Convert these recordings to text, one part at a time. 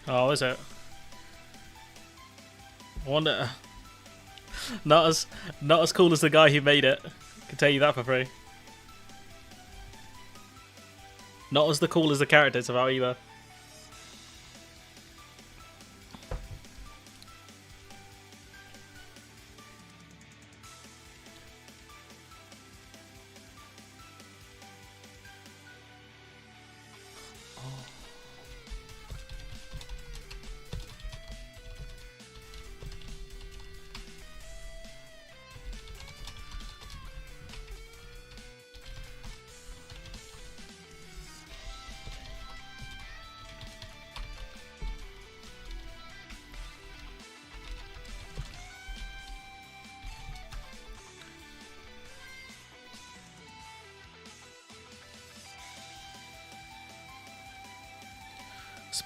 Oh, is it? I wonder. Not as cool as the guy who made it. I can tell you that for free. Not as the cool as the characters about either.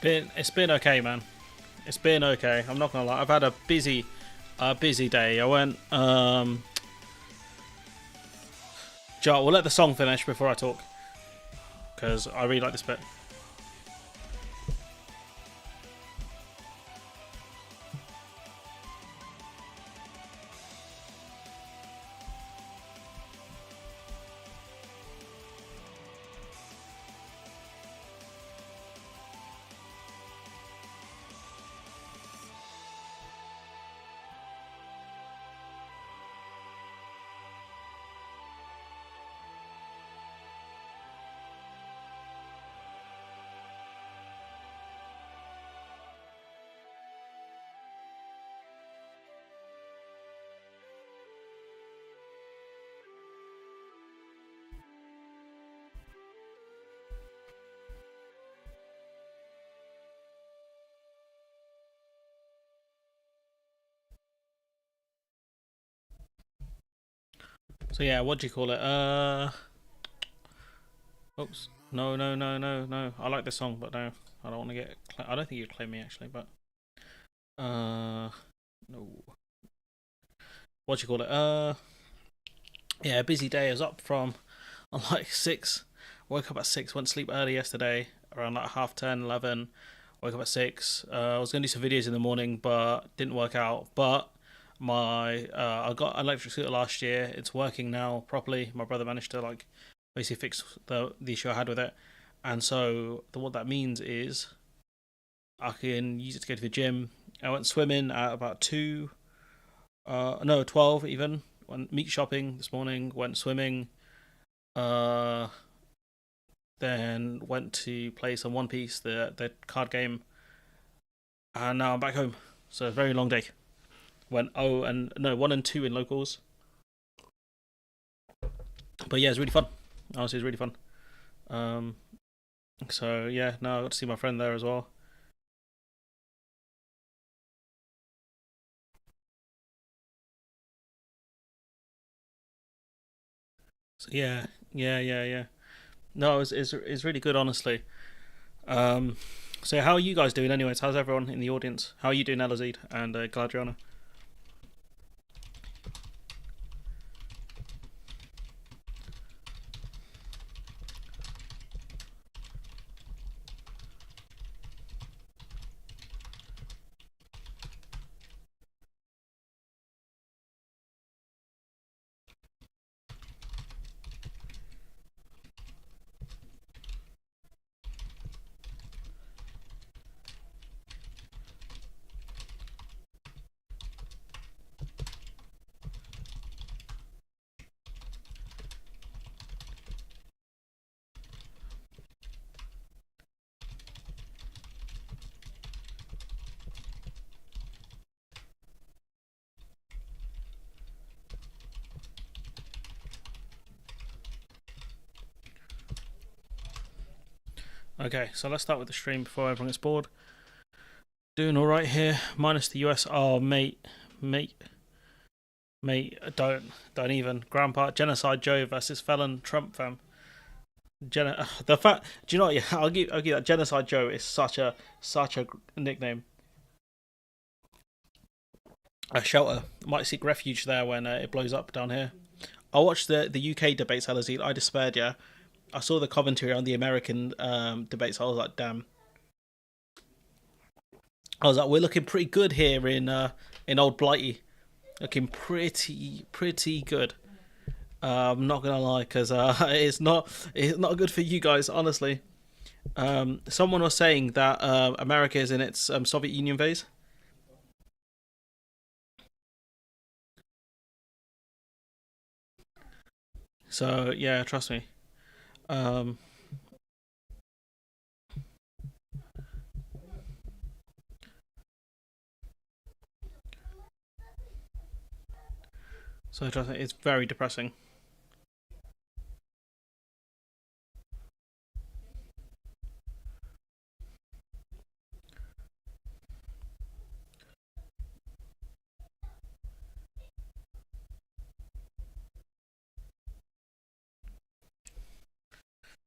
It's been okay, man. It's been okay. I'm not gonna lie. I've had a busy day. I went. Joe, we'll let the song finish before I talk, because I really like this bit. So yeah, what do you call it? Oops. No, no, no, no, no. I like this song, but no, I don't want to get. I don't think you'd claim me actually, but no. What do you call it? Yeah, busy day. I was up from like 6. Woke up at 6. Went to sleep early yesterday, around like half 10, 11. Woke up at 6. I was gonna do some videos in the morning, but didn't work out. But my I got an electric scooter last year. It's working now properly. My brother managed to like basically fix the issue I had with it, and so what that means is I can use it to go to the gym. I went swimming at about 2, no, 12 even. Went meat shopping this morning. Went swimming. Uh, then went to play some One Piece, the card game, and now I'm back home. So a very long day. Went 1 and 2 in locals, but yeah, it's really fun. Honestly, it's really fun. Um, so yeah, no, I got to see my friend there as well. So yeah, yeah. No, it's really good, honestly. Um, so how are you guys doing, anyways? How's everyone in the audience? How are you doing, Elazid and Gladriana? Okay, so let's start with the stream before everyone gets bored. Doing all right here, minus the US. Oh, mate, don't even. Grandpa, Genocide Joe versus Felon Trump, fam. The fact, do you know what? Yeah, I'll give that. Genocide Joe is such a nickname. A shelter might seek refuge there when it blows up down here. I watched the UK debates, Alazil. I despaired. Yeah, I saw the commentary on the American debates. I was like, damn. I was like, we're looking pretty good here in old Blighty. Looking pretty good. I'm not gonna lie, because it's not good for you guys, honestly. Someone was saying that America is in its Soviet Union phase. So yeah, trust me. Um, so trust me, it's very depressing.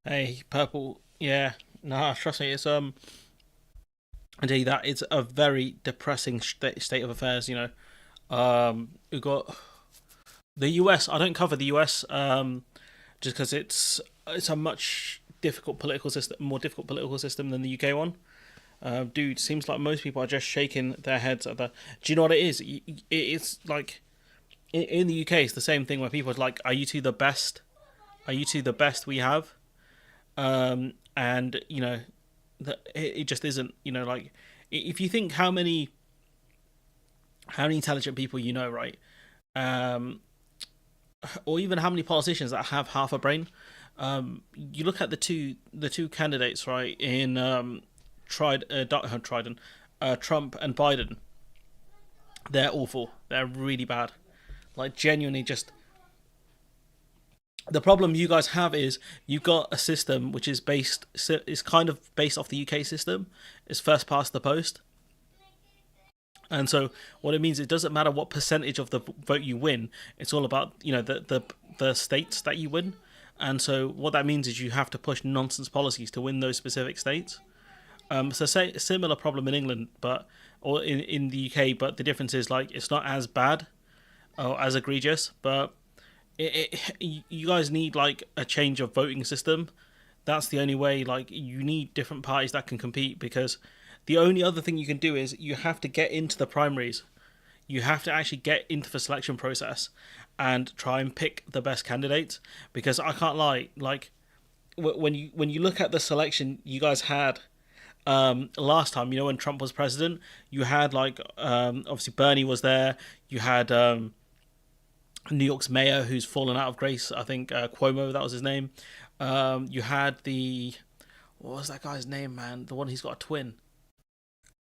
Hey, purple. Yeah, nah, trust me, it's indeed that it's a very depressing state of affairs. We've got the US. I don't cover the US just because it's a much difficult political system, more difficult political system than the UK one. Dude, seems like most people are just shaking their heads at the. Do you know what it is? It's like in the UK, it's the same thing where people are like, "Are you two the best? Are you two the best we have?" And that it just isn't. Like if you think how many intelligent people right? Um, or even how many politicians that have half a brain. You look at the two candidates, right? In Trump and Biden. They're awful. They're really bad. Like genuinely, just the problem you guys have is you've got a system which is kind of based off the UK system. It's first past the post, and so what it means, it doesn't matter what percentage of the vote you win. It's all about the states that you win, and so what that means is you have to push nonsense policies to win those specific states. So say a similar problem in England, but or in the UK, but the difference is like it's not as bad or as egregious, but you guys need like a change of voting system. That's the only way. Like you need different parties that can compete, because the only other thing you can do is you have to get into the primaries. You have to actually get into the selection process and try and pick the best candidates. Because I can't lie, like when you look at the selection you guys had last time, when Trump was president, you had like obviously Bernie was there. You had New York's mayor who's fallen out of grace. I think Cuomo, that was his name. You had what was that guy's name, man? The one who's got a twin.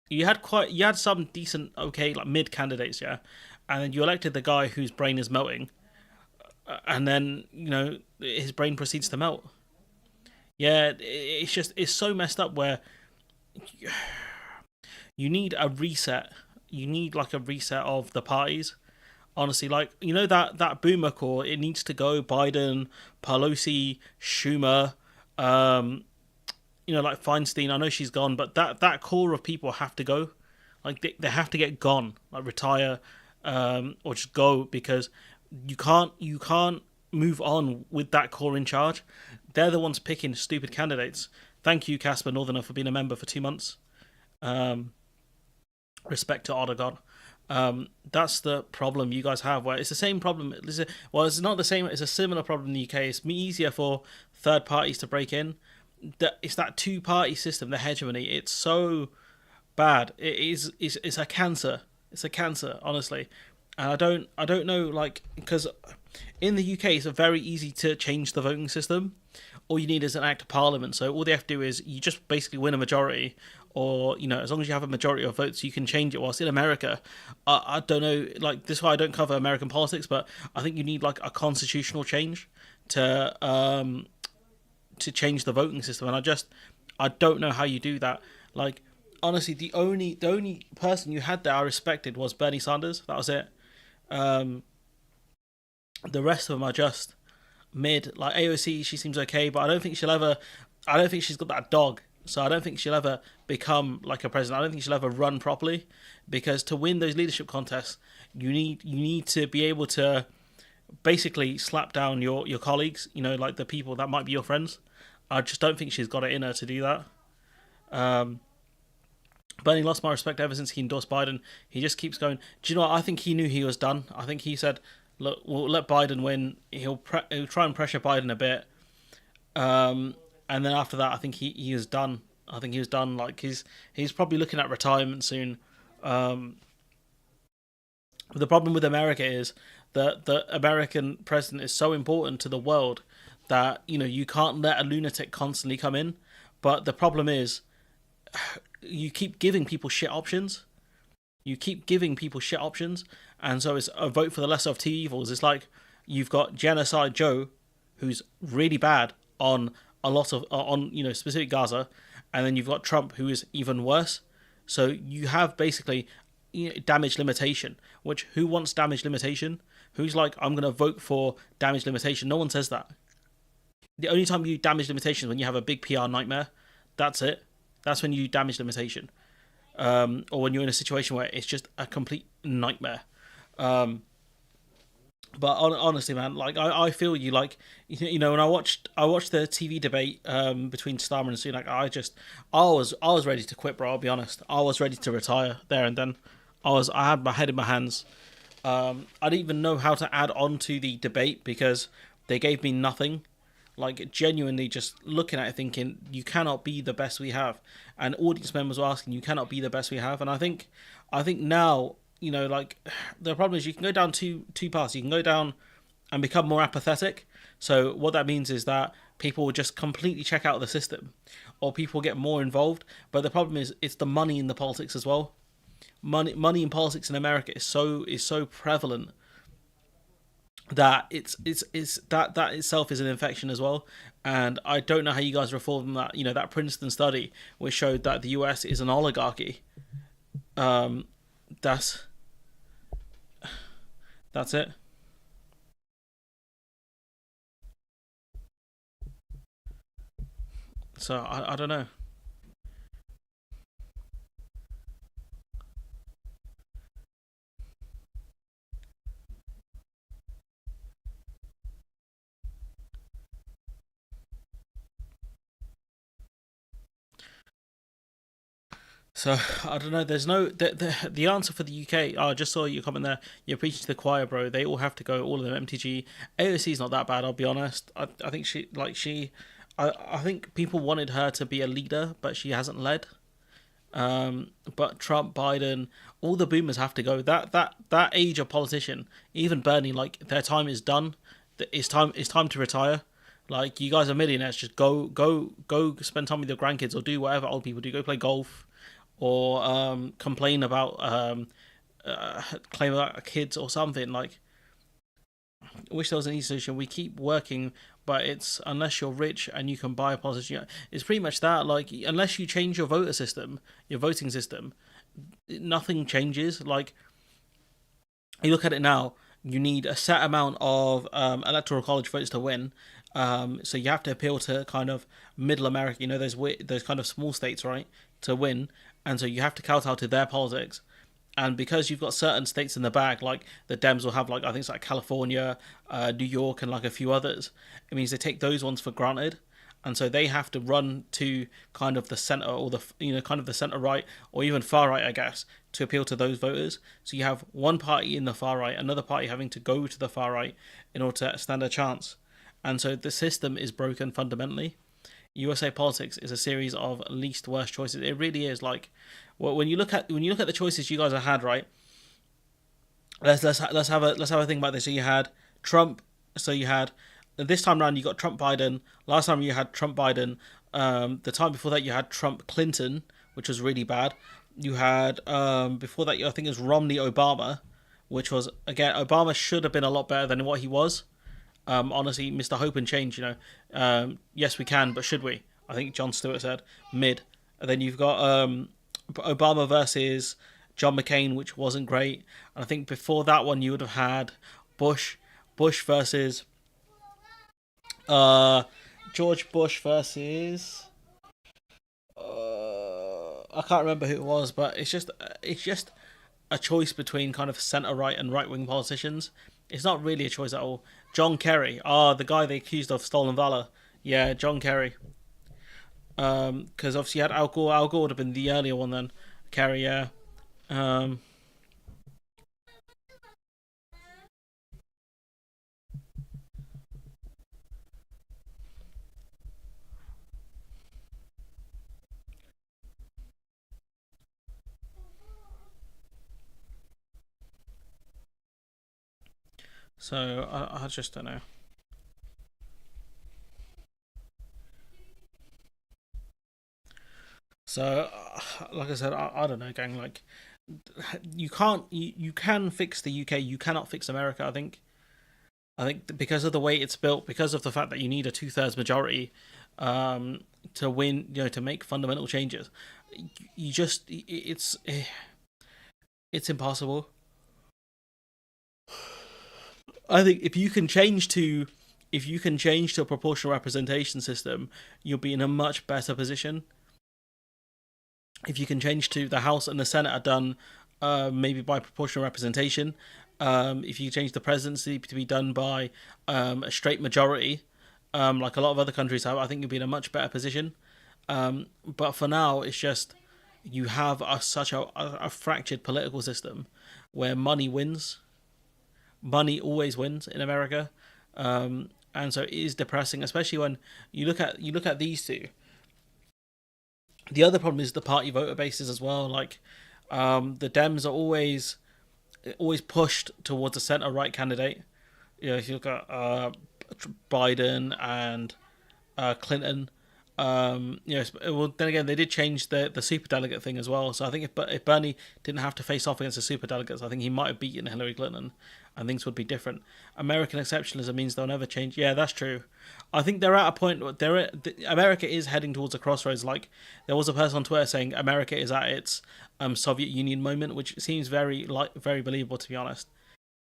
You had some decent, okay, like mid candidates, yeah, and then you elected the guy whose brain is melting, and then his brain proceeds to melt. Yeah, it's so messed up where you need a reset. You need like a reset of the parties. Honestly, like that boomer core, it needs to go. Biden, Pelosi, Schumer, like Feinstein. I know she's gone, but that core of people have to go. Like they have to get gone, like retire, or just go, because you can't move on with that core in charge. They're the ones picking stupid candidates. Thank you, Casper Northerner, for being a member for 2 months. Um, Respect to Otter God. That's the problem you guys have. Where it's the same problem. Well, it's not the same. It's a similar problem in the UK. It's easier for third parties to break in. It's that two-party system, the hegemony. It's so bad. It is. It's a cancer. It's a cancer, honestly. And I don't know, like, because in the UK it's very easy to change the voting system. All you need is an act of parliament. So all they have to do is you just basically win a majority, or as long as you have a majority of votes, you can change it. Whilst in America, I don't know, like this is why I don't cover American politics, but I think you need like a constitutional change to change the voting system, and I don't know how you do that. Like, honestly, the only person you had that I respected was Bernie Sanders. That was it. Um, the rest of them are just mid. Like AOC, she seems okay, but I don't think she'll ever. I don't think she's got that dog. So I don't think she'll ever become like a president. I don't think she'll ever run properly, because to win those leadership contests, you need to be able to basically slap down your colleagues. You know, like the people that might be your friends. I just don't think she's got it in her to do that. Um, Bernie lost my respect ever since he endorsed Biden. He just keeps going. Do you know what? I think he knew he was done. I think he said, "Look, we'll let Biden win. He'll try and pressure Biden a bit, and then after that, I think he was done. I think he was done. Like he's probably looking at retirement soon. Um, the problem with America is that the American president is so important to the world that you can't let a lunatic constantly come in. But the problem is you keep giving people shit options. You keep giving people shit options, and so it's a vote for the lesser of two evils. It's like you've got Genocide Joe, who's really bad on a lot of on specific Gaza, and then you've got Trump, who is even worse. So you have basically damage limitation. Which who wants damage limitation? Who's like, I'm going to vote for damage limitation? No one says that. The only time you damage limitation is when you have a big PR nightmare. That's it. That's when you damage limitation. Or when you're in a situation where it's just a complete nightmare. But honestly, man, like I feel you. Like when I watched the TV debate between Starmer and Sunak, I was ready to quit, bro. I'll be honest. I was ready to retire there and then. I had my head in my hands. I didn't even know how to add on to the debate because they gave me nothing. Like genuinely, just looking at it, thinking you cannot be the best we have, and audience members were asking, you cannot be the best we have, and I think now like the problem is you can go down two paths. You can go down and become more apathetic. So what that means is that people will just completely check out of the system, or people get more involved. But the problem is it's the money in the politics as well. Money in politics in America is so prevalent that it's that itself is an infection as well. And I don't know how you guys reform that. That Princeton study which showed that the US is an oligarchy. Um, that's that's it. So I don't know. So I don't know. There's no the answer for the UK. Oh, I just saw your comment there. You're preaching to the choir, bro. They all have to go. All of them. MTG. AOC is not that bad. I'll be honest. I think I think people wanted her to be a leader, but she hasn't led. But Trump, Biden, all the boomers have to go. That age of politician, even Bernie, like their time is done. It's time to retire. Like you guys are millionaires, just go spend time with your grandkids or do whatever old people do. Go play golf or complain about claim about kids or something. Like I wish there was an easy solution. We keep working, but it's unless you're rich and you can buy a politician. It's pretty much that. Like unless you change your voter system, your voting system, nothing changes. Like you look at it now, you need a set amount of electoral college votes to win. So you have to appeal to kind of middle America, those kind of small states, right, to win, and so you have to kowtow to their politics. And because you've got certain states in the bag, like the Dems will have, like I think it's like California, New York, and like a few others. It means they take those ones for granted, and so they have to run to kind of the center or the kind of the center right or even far right, I guess, to appeal to those voters. So you have one party in the far right, another party having to go to the far right in order to stand a chance. And so the system is broken fundamentally. USA politics is a series of least worst choices. It really is. Like, well, when you look at the choices you guys have had, right? Let's have a think about this. So you had Trump. So you had this time around you got Trump Biden. Last time you had Trump Biden. The time before that you had Trump Clinton, which was really bad. You had before that I think it was Romney Obama, which was again Obama should have been a lot better than what he was. Honestly, Mr. Hope and Change, yes, we can, but should we? I think Jon Stewart said mid. And then you've got Obama versus John McCain, which wasn't great. And I think before that one you would have had Bush versus George Bush versus I can't remember who it was, but it's just a choice between kind of centre right and right wing politicians. It's not really a choice at all. John Kerry, the guy they accused of stolen valor. Yeah, John Kerry. Because obviously you had Al Gore. Al Gore would have been the earlier one then. Kerry, yeah. Um, so I just don't know. So, like I said, I don't know, gang. Like, you can fix the UK. You cannot fix America. I think because of the way it's built, because of the fact that you need a 2/3 majority to win, to make fundamental changes, you just it's impossible. I think if you can change to a proportional representation system, you'll be in a much better position. If you can change to the House and the Senate are done, maybe by proportional representation. If you change the presidency to be done by a straight majority, like a lot of other countries have, I think you'll be in a much better position. But for now, it's just you have such a fractured political system where money wins. Money always wins in America, and so it is depressing, especially when you look at these two. The other problem is the party voter bases as well. Like, the Dems are always pushed towards a centre right candidate. If you look at Biden and Clinton, well, then again, they did change the super delegate thing as well. So I think if Bernie didn't have to face off against the super delegates, I think he might have beaten Hillary Clinton, and things would be different. American exceptionalism means they'll never change. Yeah, that's true. I think they're at a point where America is heading towards a crossroads. Like, there was a person on Twitter saying America is at its Soviet Union moment, which seems very believable, to be honest,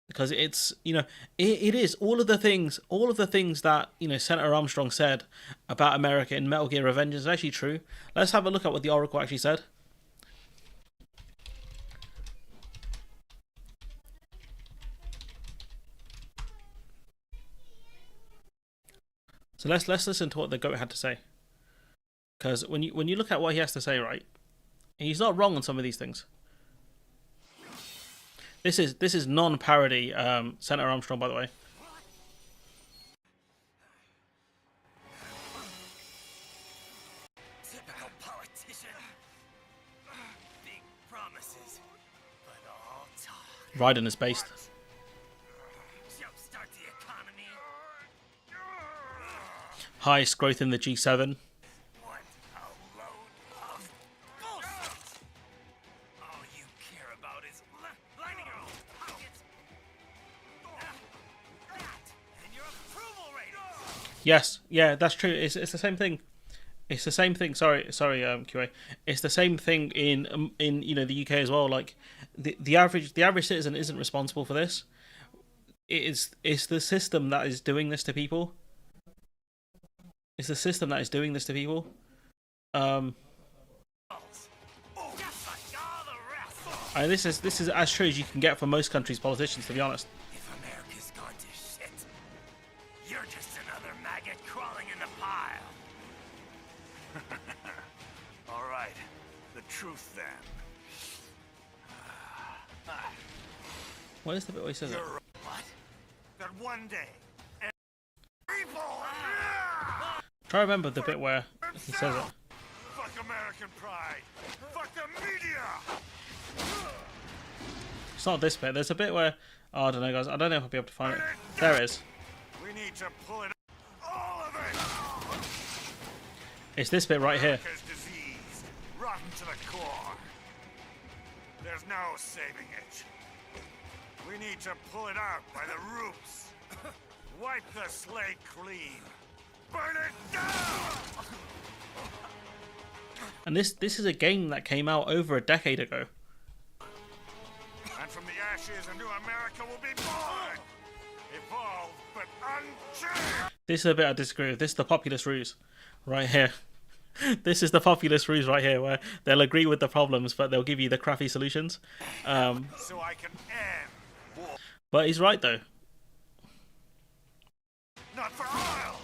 because it is all of the things that Senator Armstrong said about America in Metal Gear Revenge is actually true. Let's have a look at what the Oracle actually said. So let's listen to what the goat had to say, because when you look at what he has to say, right, he's not wrong on some of these things. This is non-parody Senator Armstrong, by the way. Typical politician. Big promises, but all talk. Ryden is based. Jumpstart the economy. Highest growth in the G7. What a load of bullshit. All you care about is lining your own pockets. That and your approval ratings. Yes, yeah, that's true. It's the same thing. It's the same thing. Sorry, QA. It's the same thing in the UK as well. Like, the average citizen isn't responsible for this. It's the system that is doing this to people. It's the system that is doing this to people. And this is as true as you can get for most countries' politicians, to be honest. If America's gone to shit, you're just another maggot crawling in the pile. All right, the truth then. What is the bit where he says it? You're what? That one day, people. Try to remember the bit where he says it. Fuck American pride. Fuck the media. It's not this bit. There's a bit where I don't know, guys. I don't know if I'll be able to find it. There it is. We need to pull it. All of it. It's this bit right here. America's disease, rotten to the core. There's no saving it. We need to pull it out by the roots. Wipe the slate clean. Burn it down! And this is a game that came out over a decade ago. And from the ashes, a new America will be born. Evolved, but unchanged. This is a bit I disagree with. This is the populist ruse, right here. This is the populist ruse right here, where they'll agree with the problems, but they'll give you the crappy solutions. So I can end war. But he's right though. Not for oil.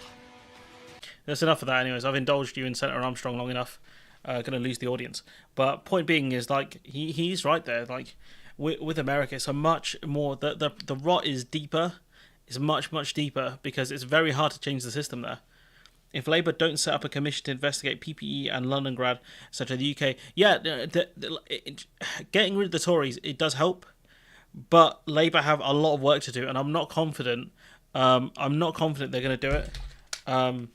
That's enough of that, anyways. I've indulged you in Senator Armstrong long enough. Going to lose the audience. But point being is, like, he's right there. Like, with America, it's a much more the rot is deeper. It's much deeper because it's very hard to change the system there. If Labour don't set up a commission to investigate PPE and Londongrad, such as the UK, yeah, getting rid of the Tories, it does help. But Labour have a lot of work to do, and I'm not confident. I'm not confident they're going to do it. I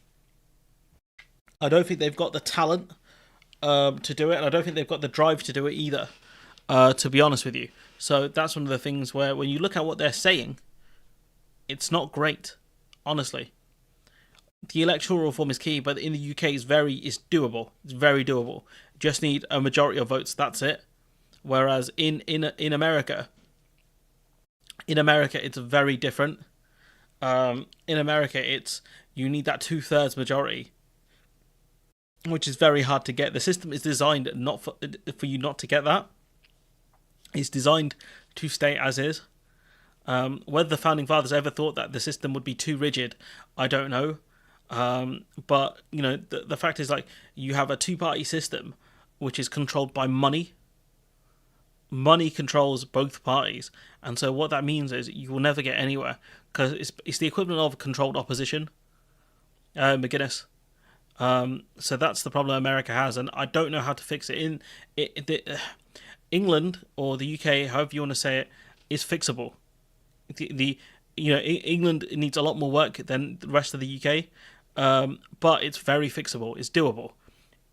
don't think they've got the talent to do it, and I don't think they've got the drive to do it either, to be honest with you. So that's one of the things where when you look at what they're saying, it's not great, honestly. The electoral reform is key, but in the UK it's doable. It's very doable. Just need a majority of votes, that's it. Whereas in America, it's very different. In America, you need that 2/3 majority, which is very hard to get. The system is designed not for you not to get that. It's designed to stay as is. Whether the founding fathers ever thought that the system would be too rigid, I don't know. But you know, the fact is, like, you have a two-party system which is controlled by money. Money controls both parties, and so what that means is you will never get anywhere because it's the equivalent of controlled opposition. McGuinness. So that's the problem America has, and I don't know how to fix it. England or the UK, however you want to say it, is fixable. England needs a lot more work than the rest of the UK, but it's very fixable. It's doable.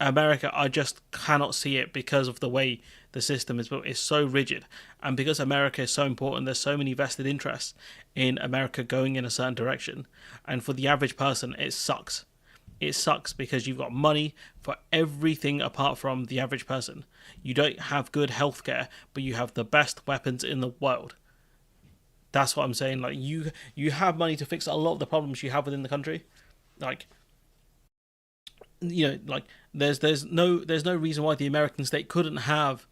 America, I just cannot see it because of the way the system is built. It's so rigid, and because America is so important, there's so many vested interests in America going in a certain direction, and for the average person, it sucks. It sucks because you've got money for everything apart from the average person. You don't have good healthcare, but you have the best weapons in the world. That's what I'm saying. Like, you have money to fix a lot of the problems you have within the country. Like, you know, like there's no reason why the American state couldn't have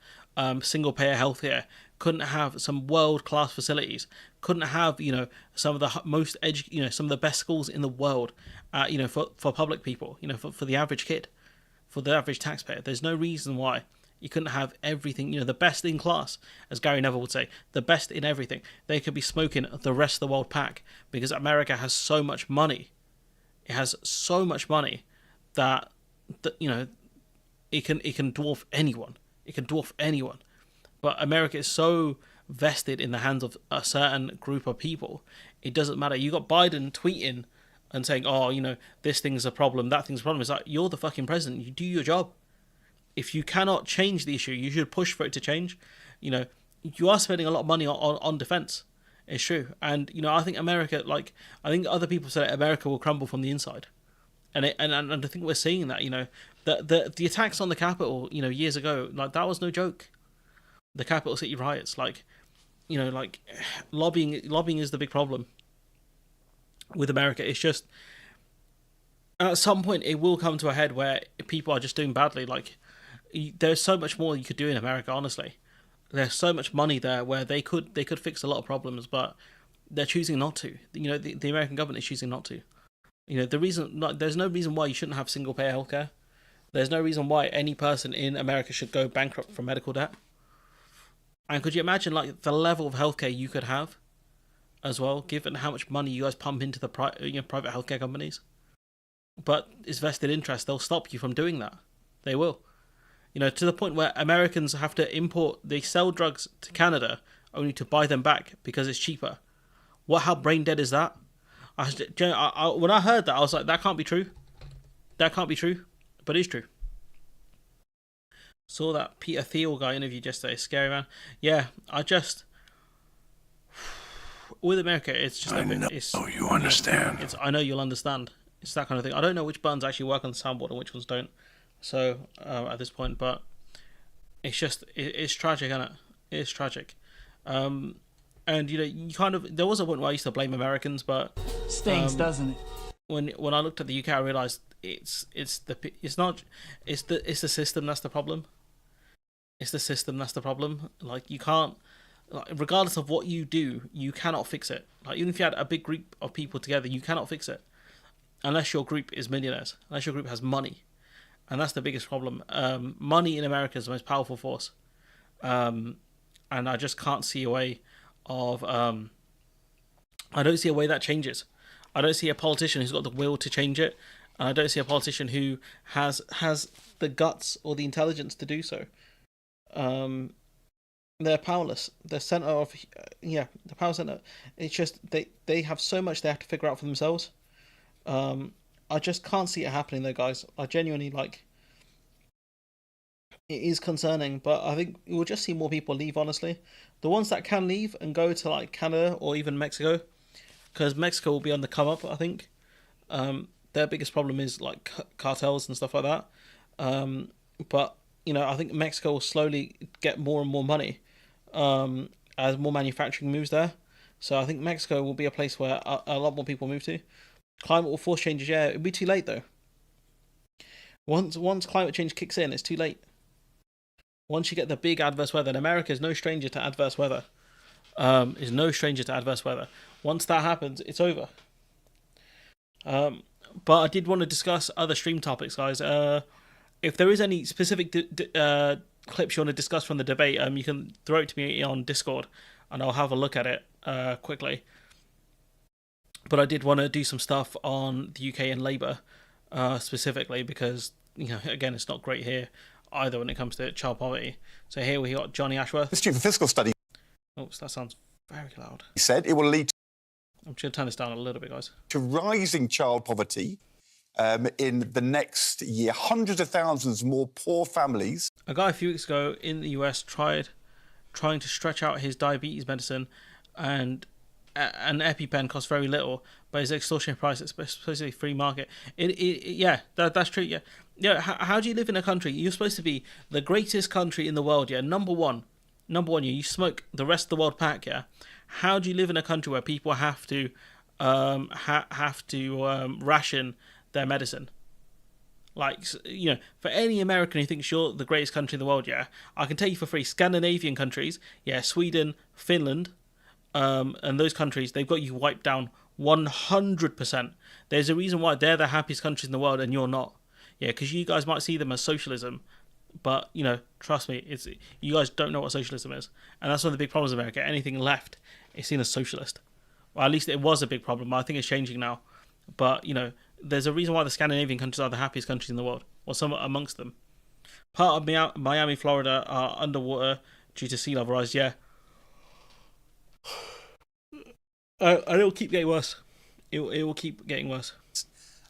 single payer healthcare, couldn't have some world class facilities, couldn't have, you know, some of the most some of the best schools in the world, you know, for public people, you know, for the average kid, for the average taxpayer. There's no reason why you couldn't have everything, you know, the best in class, as Gary Neville would say, the best in everything. They could be smoking the rest of the world pack because America has so much money. It has so much money that you know, it can dwarf anyone. It can dwarf anyone. But America is so vested in the hands of a certain group of people. It doesn't matter. You got Biden tweeting and saying, "Oh, you know, this thing's a problem, that thing's a problem." It's like, you're the fucking president. You do your job. If you cannot change the issue, you should push for it to change. You know, you are spending a lot of money on defense. It's true. And, you know, I think America, like, I think other people say America will crumble from the inside. And I think we're seeing that, you know, the attacks on the Capitol, you know, years ago, like, that was no joke. The Capital City riots, like, you know, like, lobbying is the big problem with America. It's just, at some point it will come to a head where people are just doing badly. Like, there's so much more you could do in America, honestly. There's so much money there where they could fix a lot of problems, but they're choosing not to. You know, the American government is choosing not to. You know, there's no reason why you shouldn't have single payer healthcare. There's no reason why any person in America should go bankrupt from medical debt. And could you imagine, like, the level of healthcare you could have as well, given how much money you guys pump into the private healthcare companies? But it's vested interest. They'll stop you from doing that. They will. You know, to the point where Americans have to they sell drugs to Canada only to buy them back because it's cheaper. How brain dead is that? When I heard that, I was like, that can't be true. That can't be true. But it's true. Saw that Peter Thiel guy interviewed yesterday. Scary, man. Yeah, with America, it's just I know you understand. I know you'll understand. It's that kind of thing. I don't know which buttons actually work on the soundboard and which ones don't. So at this point, but it's just it's tragic, isn't it? It's tragic. And you kind of there was a point where I used to blame Americans, but Stings, doesn't it? when I looked at the UK, I realised it's the system that's the problem. It's the system that's the problem. Like you can't, like, regardless of what you do, you cannot fix it. Like even if you had a big group of people together, you cannot fix it unless your group is millionaires, unless your group has money, and that's the biggest problem. Money in America is the most powerful force, and I just can't see a way of. I don't see a way that changes. I don't see a politician who's got the will to change it, and I don't see a politician who has the guts or the intelligence to do so. They're powerless. The center of the power center. It's just they have so much they have to figure out for themselves. I just can't see it happening though, guys. I genuinely it is concerning, but I think we'll just see more people leave. Honestly, the ones that can leave and go to like Canada or even Mexico, because Mexico will be on the come up. I think their biggest problem is like cartels and stuff like that. But I think Mexico will slowly get more and more money as more manufacturing moves there. So I think Mexico will be a place where a lot more people move to. Climate will force changes. Yeah, it'll be too late though. Once climate change kicks in, it's too late. Once you get the big adverse weather, and America is no stranger to adverse weather. Is no stranger to adverse weather. Once that happens, it's over. But I did want to discuss other stream topics, guys. If there is any specific clips you want to discuss from the debate, you can throw it to me on Discord, and I'll have a look at it quickly. But I did want to do some stuff on the UK and Labour specifically because, again, it's not great here either when it comes to child poverty. So here we got Johnny Ashworth. The Institute for Fiscal Studies. Oops, that sounds very loud. He said it will lead I'm just going to turn this down a little bit, guys. to rising child poverty in the next year. Hundreds of thousands more poor families. A guy a few weeks ago in the US trying to stretch out his diabetes medicine, and an EpiPen costs very little, but his extortionate price, it's supposed to be free market. That's true. Yeah. How do you live in a country? You're supposed to be the greatest country in the world. Yeah, number one. Yeah, you smoke the rest of the world pack. Yeah, how do you live in a country where people have to ration their medicine? Like, for any American who thinks you're the greatest country in the world, yeah, I can tell you for free, Scandinavian countries, yeah, Sweden, Finland, and those countries, they've got you wiped down 100%. There's a reason why they're the happiest countries in the world and you're not. Yeah, because you guys might see them as socialism, but, trust me, you guys don't know what socialism is. And that's one of the big problems in America. Anything left is seen as socialist. Well, at least it was a big problem. I think it's changing now. But, there's a reason why the Scandinavian countries are the happiest countries in the world, or some amongst them. Part of Miami, Florida are underwater due to sea level rise, yeah. And it will keep getting worse. It will keep getting worse.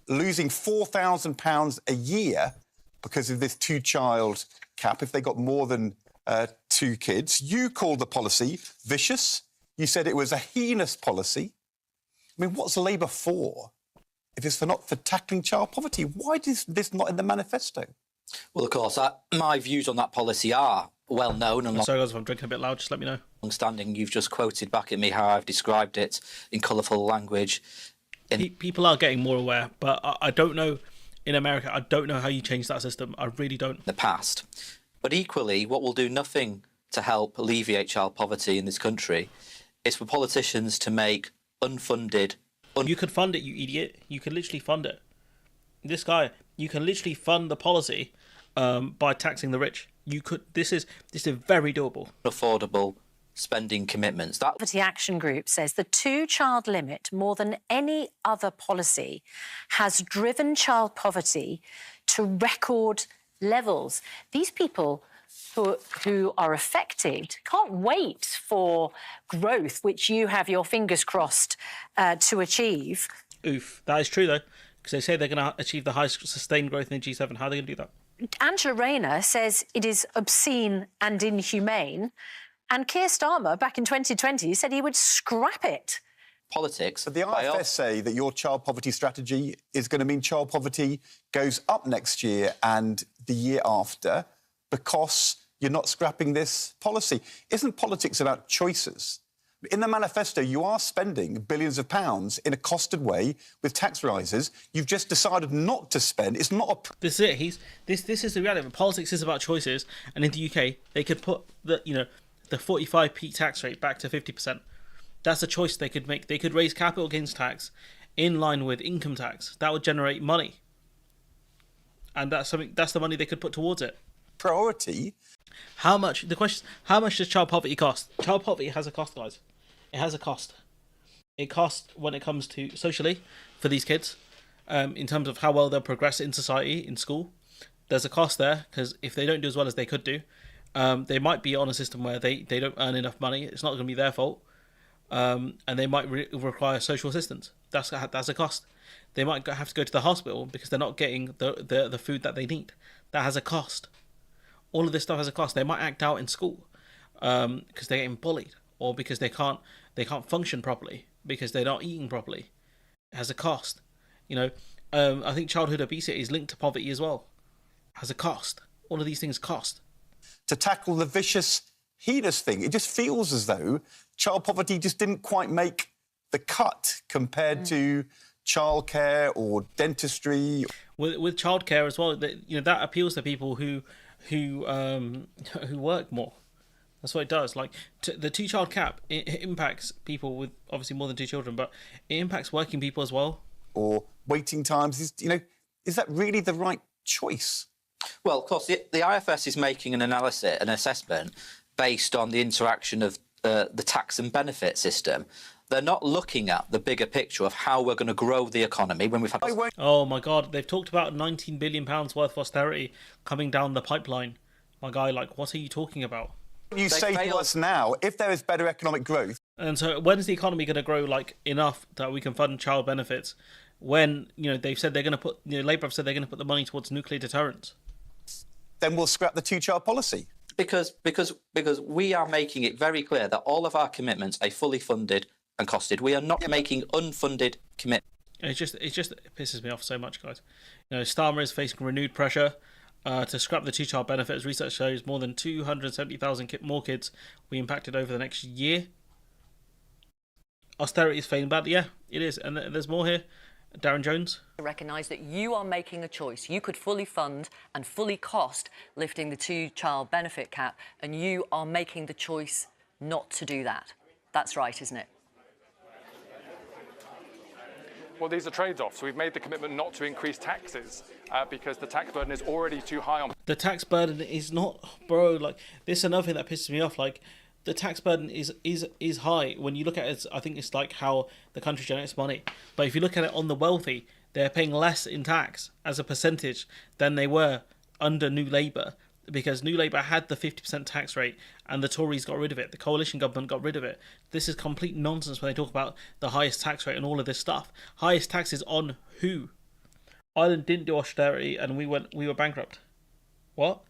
Losing £4,000 a year because of this two-child cap if they got more than 2 kids. You called the policy vicious. You said it was a heinous policy. I mean, what's Labour for? If it's not for tackling child poverty, why is this not in the manifesto? Well, of course, my views on that policy are well known and sorry, guys, if I'm drinking a bit loud, just let me know. Long-standing. You've just quoted back at me how I've described it in colourful language. People are getting more aware, but I don't know. In America, I don't know how you change that system. I really don't. In the past. But equally, what will do nothing to help alleviate child poverty in this country is for politicians to make unfunded... You could fund it, you idiot. You could literally fund it. This guy, you can literally fund the policy by taxing the rich. You could. This is very doable. Affordable spending commitments. That Poverty Action Group says the 2-child limit, more than any other policy, has driven child poverty to record levels. These people who are affected can't wait for growth, which you have your fingers crossed to achieve. Oof, that is true though, because they say they're going to achieve the highest sustained growth in the G7. How are they going to do that? Angela Rayner says it is obscene and inhumane. And Keir Starmer, back in 2020, said he would scrap it. politics. But the IFS say that your child poverty strategy is going to mean child poverty goes up next year and the year after because you're not scrapping this policy. Isn't politics about choices? In the manifesto, you are spending billions of pounds in a costed way with tax rises. You've just decided not to spend. It's not a... This is it. This is the reality. Politics is about choices, and in the UK, they could put the 45p tax rate back to 50%. That's a choice they could make. They could raise capital gains tax in line with income tax. That would generate money, and that's the money they could put towards it. Priority. How much? The question: how much does child poverty cost? Child poverty has a cost, guys. It has a cost. It costs when it comes to socially for these kids, in terms of how well they'll progress in society, in school. There's a cost there because if they don't do as well as they could do, they might be on a system where they don't earn enough money. It's not going to be their fault, and they might require social assistance. That's a cost. They might have to go to the hospital because they're not getting the food that they need. That has a cost. All of this stuff has a cost. They might act out in school because they're getting bullied, or because they can't function properly because they're not eating properly. It has a cost. I think childhood obesity is linked to poverty as well. It has a cost. All of these things cost. To tackle the vicious heinous thing, it just feels as though child poverty just didn't quite make the cut compared to childcare or dentistry. With childcare as well, that appeals to people who work more. That's what it does. Like the 2-child cap, it impacts people with obviously more than 2 children, but it impacts working people as well. Or waiting times. Is that really the right choice? Well, of course, the IFS is making an assessment based on the interaction of the tax and benefit system. They're not looking at the bigger picture of how we're going to grow the economy when we've had... Oh, my God. They've talked about £19 billion worth of austerity coming down the pipeline. My guy, what are you talking about? You say to us now, if there is better economic growth... And so when is the economy going to grow, enough that we can fund child benefits when, they've said they're going to put... Labour have said they're going to put the money towards nuclear deterrence? Then we'll scrap the 2-child policy. Because we are making it very clear that all of our commitments are fully funded and costed. We are not making unfunded commitments. It pisses me off so much, guys. Starmer is facing renewed pressure to scrap the 2-child benefit, as research shows more than 270,000 more kids will be impacted over the next year. Austerity is failing bad. Yeah, it is. And there's more here. Darren Jones. Recognise that you are making a choice. You could fully fund and fully cost lifting the 2-child benefit cap, and you are making the choice not to do that. That's right, isn't it? Well, these are trade-offs. We've made the commitment not to increase taxes because the tax burden is already too high on... The tax burden is not... Bro, this is another thing that pisses me off. The tax burden is high. When you look at it, I think it's how the country generates money. But if you look at it on the wealthy, they're paying less in tax as a percentage than they were under New Labour, because New Labour had the 50% tax rate and the Tories got rid of it. The coalition government got rid of it. This is complete nonsense when they talk about the highest tax rate and all of this stuff. Highest taxes on who? Ireland didn't do austerity and we were bankrupt. What?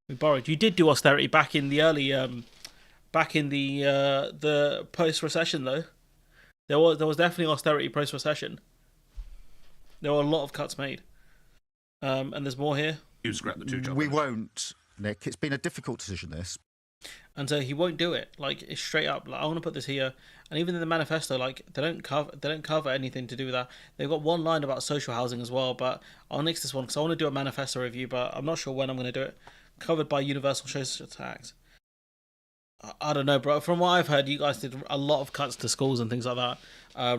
We borrowed. You did do austerity back in the early, the post-recession though. There was definitely austerity post-recession. There were a lot of cuts made. And there's more here. You scrap the 2-child. We won't, Nick. It's been a difficult decision, this. And so he won't do it. It's straight up. I want to put this here. And even in the manifesto, they don't cover anything to do with that. They've got one line about social housing as well, but I'll nix this one because I want to do a manifesto review, but I'm not sure when I'm going to do it. Covered by universal social tax. I don't know, bro. From what I've heard, you guys did a lot of cuts to schools and things like that.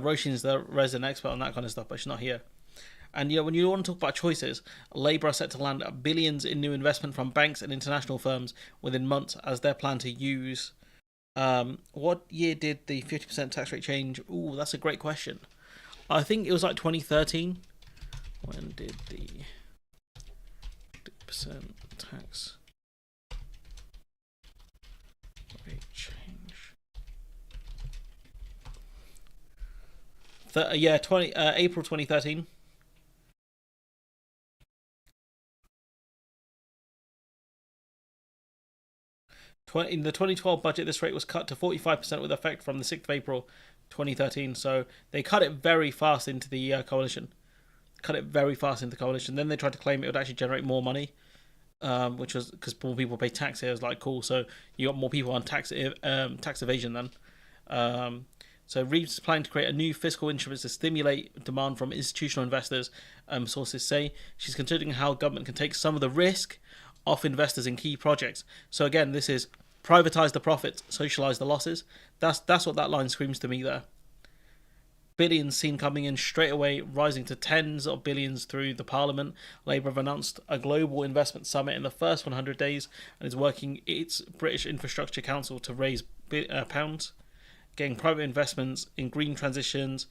Roshin's the resident expert on that kind of stuff, but she's not here. And when you want to talk about choices, Labour are set to land billions in new investment from banks and international firms within months as their plan to use. What year did the 50% tax rate change? Ooh, that's a great question. I think it was 2013. When did the 50% tax rate change? April 2013. In the 2012 budget, this rate was cut to 45% with effect from the 6th of April 2013. So they cut it very fast into the coalition. Then they tried to claim it would actually generate more money, which was because more people pay tax here. It was like, cool, so you got more people on tax evasion then. So Reeves is planning to create a new fiscal instrument to stimulate demand from institutional investors, sources say. She's considering how government can take some of the risk off investors in key projects. So again, this is privatise the profits, socialise the losses. That's what that line screams to me there. Billions seen coming in straight away, rising to tens of billions through the Parliament. Labour have announced a global investment summit in the first 100 days and is working its British Infrastructure Council to raise pounds. Getting private investments in green transitions,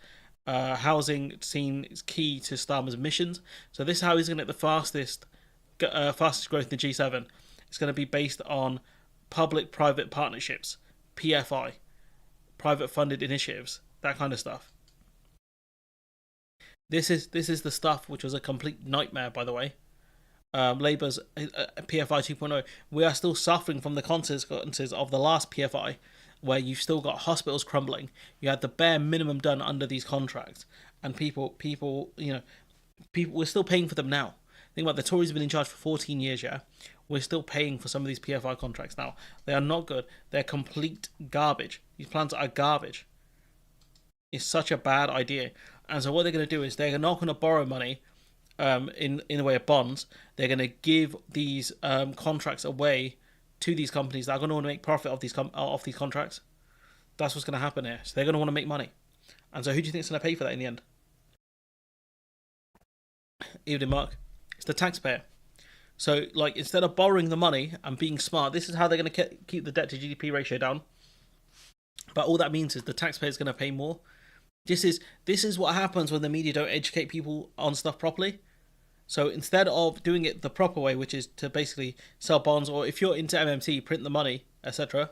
housing seen is key to Starmer's missions. So this is how he's going to get the fastest growth in the G7. It's going to be based on public-private partnerships, PFI, private funded initiatives, that kind of stuff. This is the stuff which was a complete nightmare, by the way. Labour's PFI 2.0. We are still suffering from the consequences of the last PFI, where you've still got hospitals crumbling. You had the bare minimum done under these contracts, and people, we're still paying for them now. Think about the Tories have been in charge for 14 years, yeah? We're still paying for some of these PFI contracts now. They are not good. They're complete garbage. These plans are garbage. It's such a bad idea. And so what they're going to do is they're not going to borrow money in the way of bonds. They're going to give these contracts away to these companies that are going to want to make profit off these contracts. That's what's going to happen here. So they're going to want to make money. And so who do you think is going to pay for that in the end? Evening, Mark. It's the taxpayer. So, like, instead of borrowing the money and being smart, this is how they're going to keep the debt to GDP ratio down. But all that means is the taxpayer is going to pay more. This is what happens when the media don't educate people on stuff properly. So instead of doing it the proper way, which is to basically sell bonds, or if you're into MMT, print the money, etc.,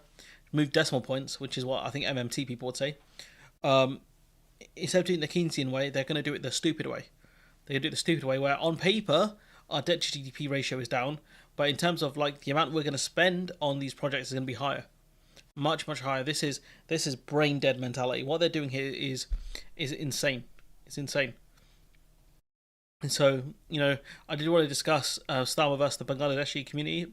move decimal points, which is what I think MMT people would say. Instead of doing the Keynesian way, they're going to do it the stupid way. They're going to do it the stupid way, where on paper, our debt to GDP ratio is down, but in terms of like the amount we're going to spend on these projects is going to be higher. Much, much higher. This is brain dead mentality. What they're doing here is insane. It's insane. And so, I did want to discuss Starmer versus the Bangladeshi community.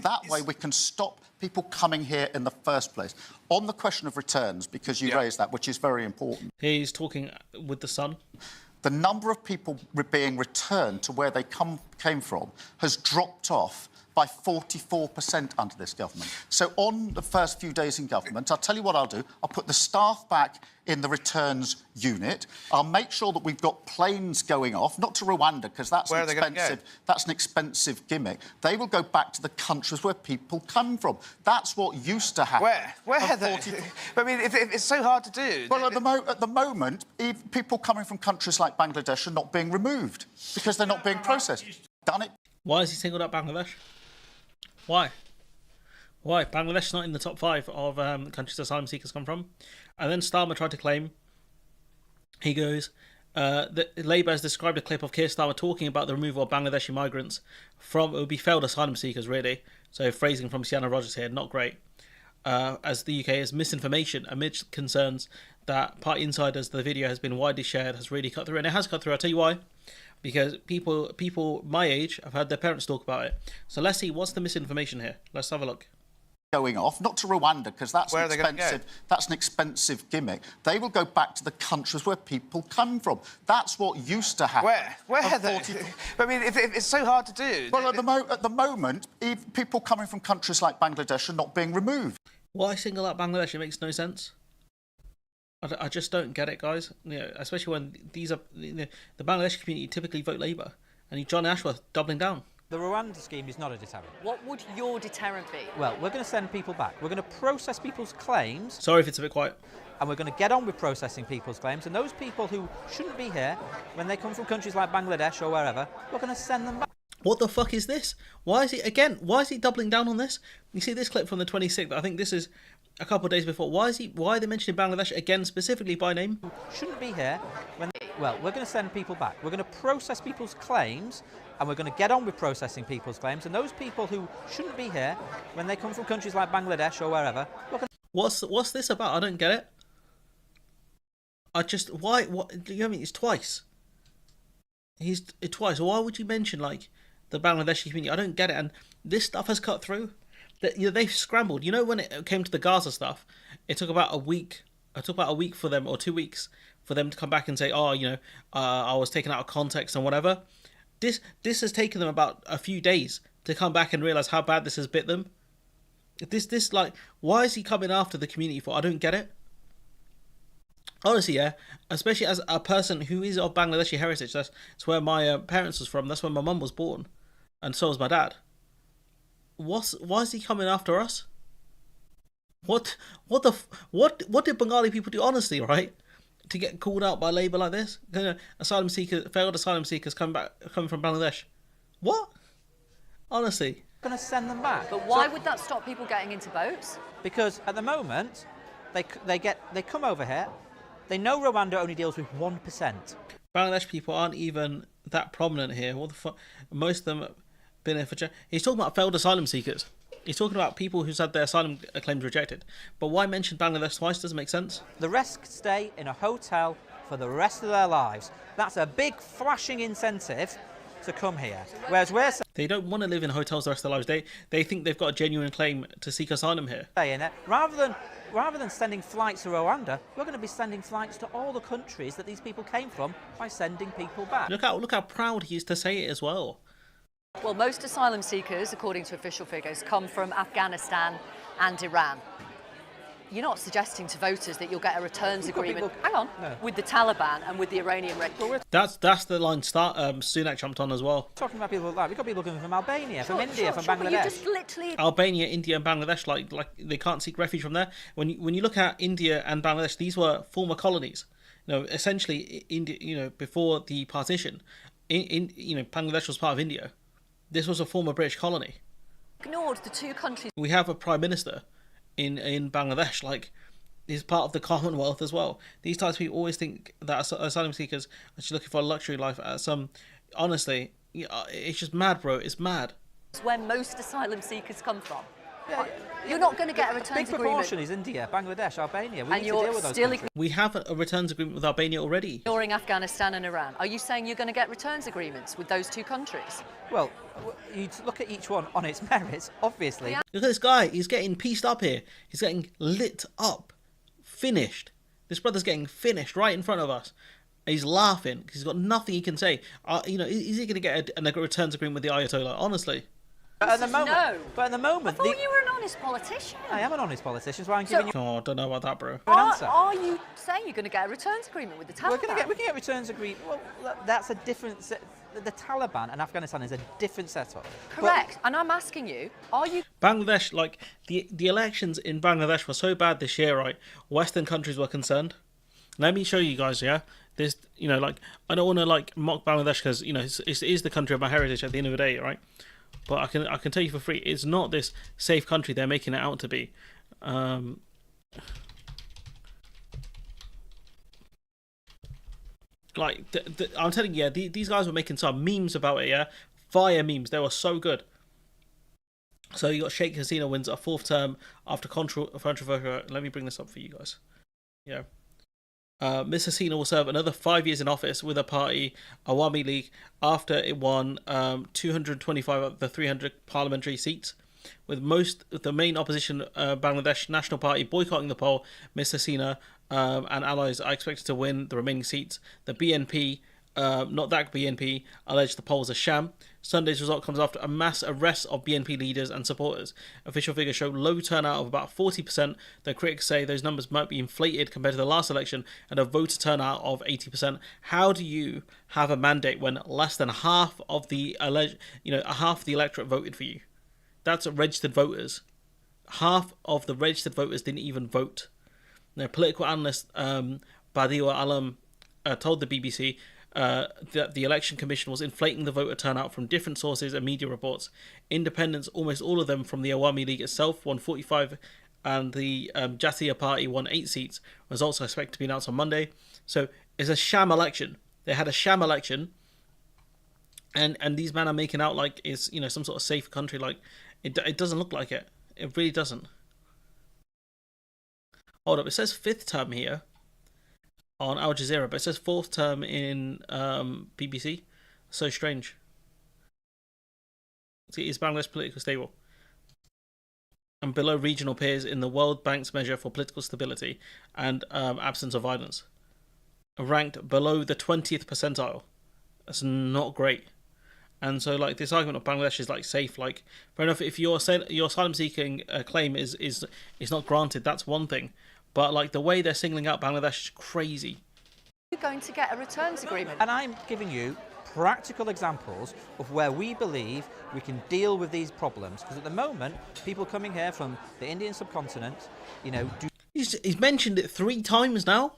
That way we can stop people coming here in the first place. On the question of returns, because you raised that, which is very important. He's talking with the Sun. The number of people being returned to where they came from has dropped off by 44% under this government. So on the first few days in government, I'll tell you what I'll do. I'll put the staff back in the returns unit. I'll make sure that we've got planes going off, not to Rwanda, because that's expensive. That's an expensive gimmick. They will go back to the countries where people come from. That's what used to happen. Where? I mean, it's so hard to do. Well, at the moment, people coming from countries like Bangladesh are not being removed because they're not being processed. Done it. Why has he singled out Bangladesh? Why? Bangladesh is not in the top 5 of countries asylum seekers come from. And then Starmer tried to claim, he goes, that Labour has described a clip of Keir Starmer talking about the removal of Bangladeshi migrants from, it would be failed asylum seekers, really. So phrasing from Sienna Rogers here, not great. As the UK has misinformation amid concerns that party insiders, the video has been widely shared, has really cut through. And it has cut through, I'll tell you why. Because people my age have heard their parents talk about it. So let's see, what's the misinformation here? Let's have a look. Going off, not to Rwanda, because that's an expensive gimmick. They will go back to the countries where people come from. That's what used to happen. Where? I mean, it's so hard to do. Well, at the moment, people coming from countries like Bangladesh are not being removed. Why single out Bangladesh? It makes no sense. I just don't get it, guys. Especially when these are the Bangladeshi community typically vote Labour, and John Ashworth doubling down. The Rwanda scheme is not a deterrent. What would your deterrent be? Well, we're going to send people back. We're going to process people's claims. Sorry if it's a bit quiet. And we're going to get on with processing people's claims. And those people who shouldn't be here, when they come from countries like Bangladesh or wherever, we're going to send them back. What the fuck is this? Why is he doubling down on this? You see this clip from the 26th. I think this is a couple of days before. Why are they mentioning Bangladesh again, specifically by name? Who shouldn't be here. Well, we're going to send people back. We're going to process people's claims and we're going to get on with processing people's claims. And those people who shouldn't be here, when they come from countries like Bangladesh or wherever, we're going to... What's this about? I don't get it. What do you know what I mean? It's twice. He's twice. Why would you mention like the Bangladeshi community? I don't get it. And this stuff has cut through. They've scrambled. You know, when it came to the Gaza stuff, it took about a week. It took about a week for them, or 2 weeks, for them to come back and say, "Oh, I was taken out of context and whatever." This has taken them about a few days to come back and realize how bad this has bit them. This like, why is he coming after the community for? I don't get it. Honestly, yeah, especially as a person who is of Bangladeshi heritage. That's where my parents was from. That's where my mum was born, and so was my dad. Why is he coming after us? What did Bengali people do? Honestly, right, to get called out by Labour like this? Failed asylum seekers coming from Bangladesh. What? Honestly, going to send them back. But why would that stop people getting into boats? Because at the moment, they come over here. They know Rwanda only deals with 1%. Bangladesh people aren't even that prominent here. What the fuck? Most of them have been here for... He's talking about failed asylum seekers. He's talking about people who's had their asylum claims rejected. But why mention Bangladesh twice? Doesn't make sense. The rest stay in a hotel for the rest of their lives. That's a big flashing incentive to come here. Whereas we're saying... They don't want to live in hotels the rest of their lives. They think they've got a genuine claim to seek asylum here. Rather than sending flights to Rwanda, we're going to be sending flights to all the countries that these people came from by sending people back. Look how proud he is to say it as well. Well, most asylum seekers, according to official figures, come from Afghanistan and Iran. You're not suggesting to voters that you'll get a returns agreement. Hang on, no. With the Taliban and with the Iranian regime. That's the line Sunak jumped on as well. Talking about people like we've got people coming from Albania, from India, from Bangladesh. But you just literally... Albania, India, and Bangladesh, like they can't seek refuge from there. When you look at India and Bangladesh, these were former colonies. Essentially, India. Before the partition, Bangladesh was part of India. This was a former British colony. Ignored the two countries. We have a prime minister in Bangladesh, like he's part of the Commonwealth as well. These types of people always think that asylum seekers are just looking for a luxury life. Honestly, it's just mad, bro. It's mad. It's where most asylum seekers come from. Yeah, you're not going to get a returns agreement. Big proportion is India, Bangladesh, Albania. We need to deal with those countries. We have a returns agreement with Albania already. Ignoring Afghanistan and Iran. Are you saying you're going to get returns agreements with those two countries? Well, you look at each one on its merits, obviously. Look at this guy. He's getting pieced up here. He's getting lit up. Finished. This brother's getting finished right in front of us. He's laughing because he's got nothing he can say. Is he going to get a returns agreement with the Ayatollah? Honestly. But at the moment, I thought you were an honest politician. I am an honest politician, that's why I'm giving you... Oh, I don't know about that, bro. Are you saying you're going to get a returns agreement with the Taliban? We can get returns agreement. Well, that's a different... The Taliban and Afghanistan is a different setup. Correct. And I'm asking you, are you... Bangladesh, like, the elections in Bangladesh were so bad this year, right? Western countries were concerned. Let me show you guys, yeah? There's, I don't want to, mock Bangladesh because, it is the country of my heritage at the end of the day, right? But I can tell you for free, it's not this safe country they're making it out to be. I'm telling you, yeah, these guys were making some memes about it, yeah? Fire memes. They were so good. So you got Sheikh Hasina wins a fourth term after controversial... Let me bring this up for you guys. Yeah. Miss Hasina will serve another 5 years in office with her party, Awami League, after it won 225 of the 300 parliamentary seats. With the main opposition, Bangladesh National Party, boycotting the poll, Miss Hasina and allies are expected to win the remaining seats. The BNP, not that BNP, alleged the poll was a sham. Sunday's result comes after a mass arrest of BNP leaders and supporters. Official figures show low turnout of about 40%, though critics say those numbers might be inflated compared to the last election, and a voter turnout of 80%. How do you have a mandate when less than half of the electorate voted for you? That's registered voters. Half of the registered voters didn't even vote. Now, political analyst Badiwa Alam told the BBC that the election commission was inflating the voter turnout from different sources and media reports. Independents, almost all of them from the Awami League itself, won 45, and the Jatiya Party won 8 seats. Results are expected to be announced on Monday. So it's a sham election. They had a sham election, and these men are making out like it's some sort of safe country. Like it doesn't look like it. It really doesn't. Hold up, it says fifth term here on Al Jazeera, but it says fourth term in BBC. So strange. See, is Bangladesh politically stable? And below regional peers in the World Bank's measure for political stability and absence of violence. Ranked below the 20th percentile. That's not great. And so, like, this argument of Bangladesh is like safe. Like, fair enough, if your asylum seeking claim is not granted, that's one thing. But like the way they're singling out Bangladesh is crazy. You're going to get a returns agreement. And I'm giving you practical examples of where we believe we can deal with these problems. Because at the moment, people coming here from the Indian subcontinent, He's mentioned it 3 times now.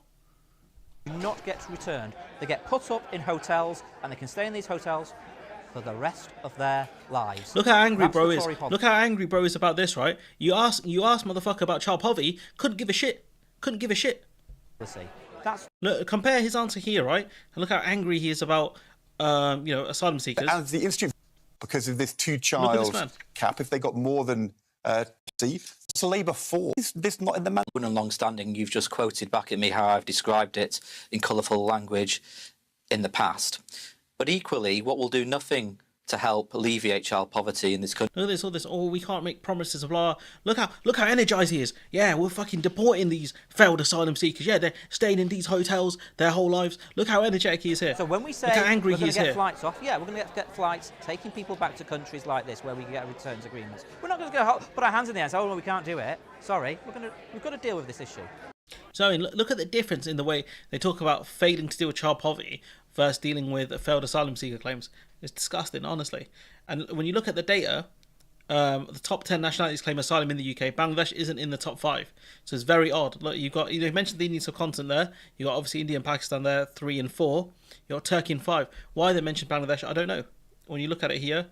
Do not get returned. They get put up in hotels, and they can stay in these hotels for the rest of their lives. Look how angry bro is. Look how angry bro is about this, right? You ask motherfucker about child poverty, couldn't give a shit. Look, compare his answer here, right? And look how angry he is about asylum seekers. And the institute, because of this 2-child cap, if they got more than it's a Labour force. This not in the man. And long-standing, you've just quoted back at me how I've described it in colourful language in the past. But equally, what will do nothing to help alleviate child poverty in this country. Look at this. Oh, we can't make promises. Blah. Look how energised he is. Yeah, we're fucking deporting these failed asylum seekers. Yeah, they're staying in these hotels their whole lives. Look how energetic he is here. So when we say look how angry we're going he is to get here. flights off, yeah, we're going to get flights taking people back to countries like this where we can get returns agreements. We're not going to put our hands in the air and say, oh no, we can't do it. Sorry, we've got to deal with this issue. So I mean, look at the difference in the way they talk about failing to deal with child poverty versus dealing with failed asylum seeker claims. It's disgusting, honestly. And when you look at the data, the top 10 nationalities claim asylum in the UK. Bangladesh isn't in the top 5, so it's very odd. Look, you mentioned the Indian subcontinent there. You got obviously India and Pakistan there, 3 and 4. You got Turkey in 5. Why they mentioned Bangladesh, I don't know. When you look at it here,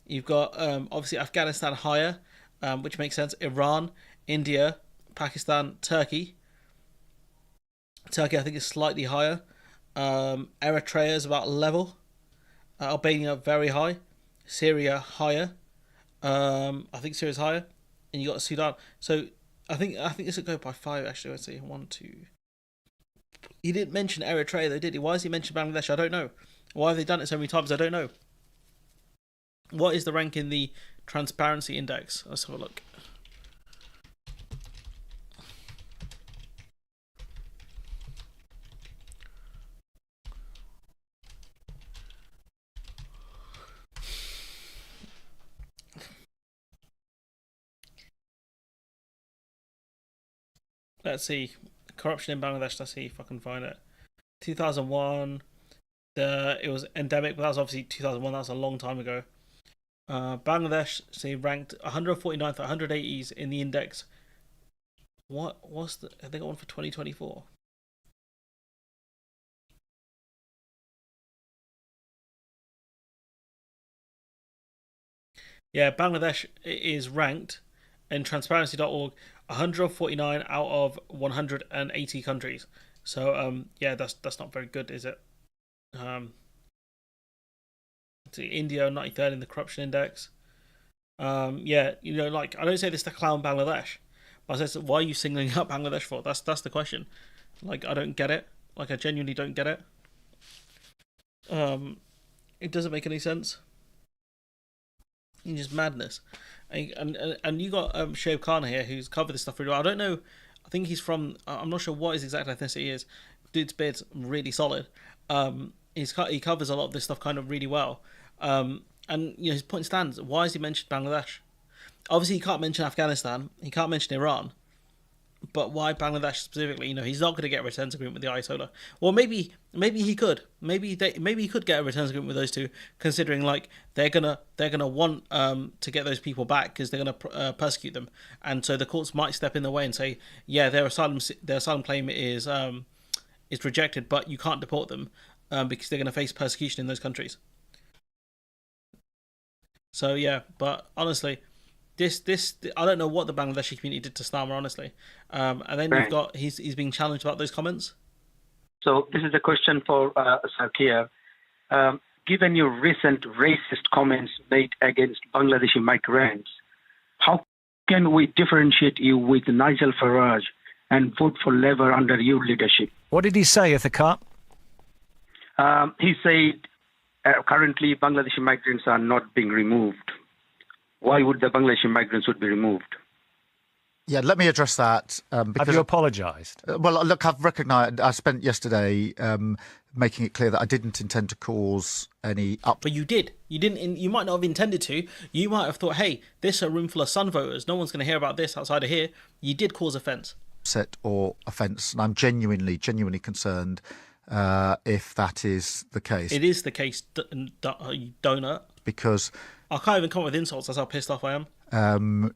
you've got obviously Afghanistan higher, which makes sense. Iran, India, Pakistan, Turkey. Turkey, I think, is slightly higher. Eritrea is about level. Albania very high. Syria higher. I think Syria's higher. And you got Sudan. So I think this would go by 5 actually. Let's see. 1, 2. He didn't mention Eritrea though, did he? Why has he mentioned Bangladesh? I don't know. Why have they done it so many times? I don't know. What is the rank in the Transparency Index? Let's have a look. Let's see. Corruption in Bangladesh. Let's see if I can find it. 2001. It was endemic, but that was obviously 2001. That was a long time ago. Bangladesh, say, ranked 149th, 180s in the index. What's the? I think I got one for 2024. Yeah, Bangladesh is ranked in transparency.org 149 out of 180 countries. So yeah, that's not very good, is it? India 93rd in the corruption index. Yeah, like, I don't say this to clown Bangladesh, but I say, why are you singling out Bangladesh for? That's the question. Like, I don't get it. Like, I genuinely don't get it. It doesn't make any sense. It's just madness. And you got Shoaib Khan here, who's covered this stuff really well. I don't know. I think he's from. I'm not sure what his exact ethnicity is. Dude's beard's really solid. He covers a lot of this stuff kind of really well. And his point stands. Why has he mentioned Bangladesh? Obviously, he can't mention Afghanistan. He can't mention Iran. But why Bangladesh specifically? He's not going to get a returns agreement with the Ayatollah. Well, maybe he could. Maybe he could get a returns agreement with those two, considering like they're gonna want to get those people back because they're gonna persecute them, and so the courts might step in the way and say, yeah, their asylum claim is rejected, but you can't deport them because they're gonna face persecution in those countries. So yeah, but honestly. This I don't know what the Bangladeshi community did to Starmer, honestly. And then you've got he's being challenged about those comments. So this is a question for Sarkia. given your recent racist comments made against Bangladeshi migrants, how can we differentiate you with Nigel Farage and vote for Labour under your leadership? What did he say, Ithaca? He said currently Bangladeshi migrants are not being removed. Why would the Bangladeshi migrants would be removed? Yeah, let me address that. Have you apologised? Well, look, I've recognised. I spent yesterday making it clear that I didn't intend to cause any But you did. You didn't. You might not have intended to. You might have thought, "Hey, this is a room full of Sun voters. No one's going to hear about this outside of here." You did cause offence. Upset or offence, and I'm genuinely concerned if that is the case. It is the case, donut. Because I can't even come up with insults. That's how pissed off I am.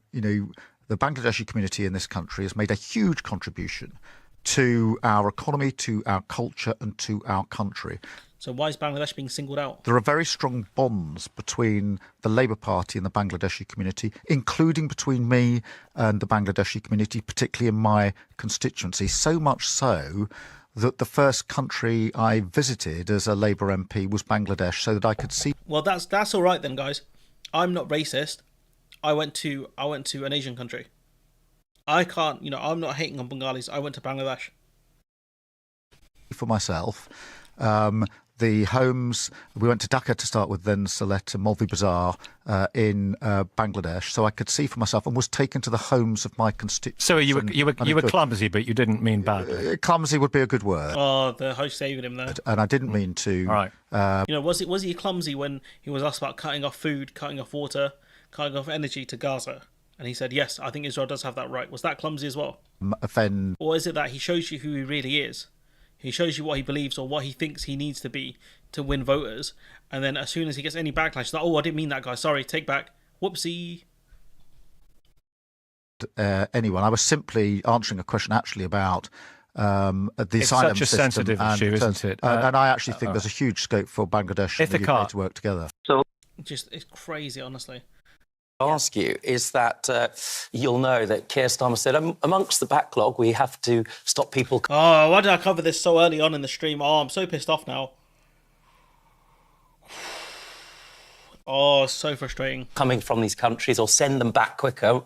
The Bangladeshi community in this country has made a huge contribution to our economy, to our culture and to our country. So why is Bangladesh being singled out? There are very strong bonds between the Labour Party and the Bangladeshi community, including between me and the Bangladeshi community, particularly in my constituency, so much so that the first country I visited as a Labour MP was Bangladesh so that I could see... Well, that's all right then, guys. I'm not racist. I went to an Asian country. I can't, I'm not hating on Bengalis. I went to Bangladesh. For myself, the homes, we went to Dhaka to start with, then Sylhet and Molvi Bazaar in Bangladesh, so I could see for myself and was taken to the homes of my constituents. So you were clumsy, but you didn't mean badly. Clumsy would be a good word. Oh, the host saving him there. And I didn't mean to. Right. Was he clumsy when he was asked about cutting off food, cutting off water, cutting off energy to Gaza? And he said, yes, I think Israel does have that right. Was that clumsy as well? Offend. Or is it that he shows you who he really is? He shows you what he believes or what he thinks he needs to be to win voters. And then as soon as he gets any backlash, he's like, oh, I didn't mean that, guy. Sorry, take back. Whoopsie. Anyone. I was simply answering a question actually about the it's asylum such a system sensitive issue, isn't it? And I actually think there's a huge scope for Bangladesh and the UK to work together. So it's crazy, honestly. Ask you is that you'll know that Keir Starmer said amongst the backlog we have to stop people. Oh, why did I cover this so early on in the stream? Oh, I'm so pissed off now. Oh, so frustrating. Coming from these countries or send them back quicker.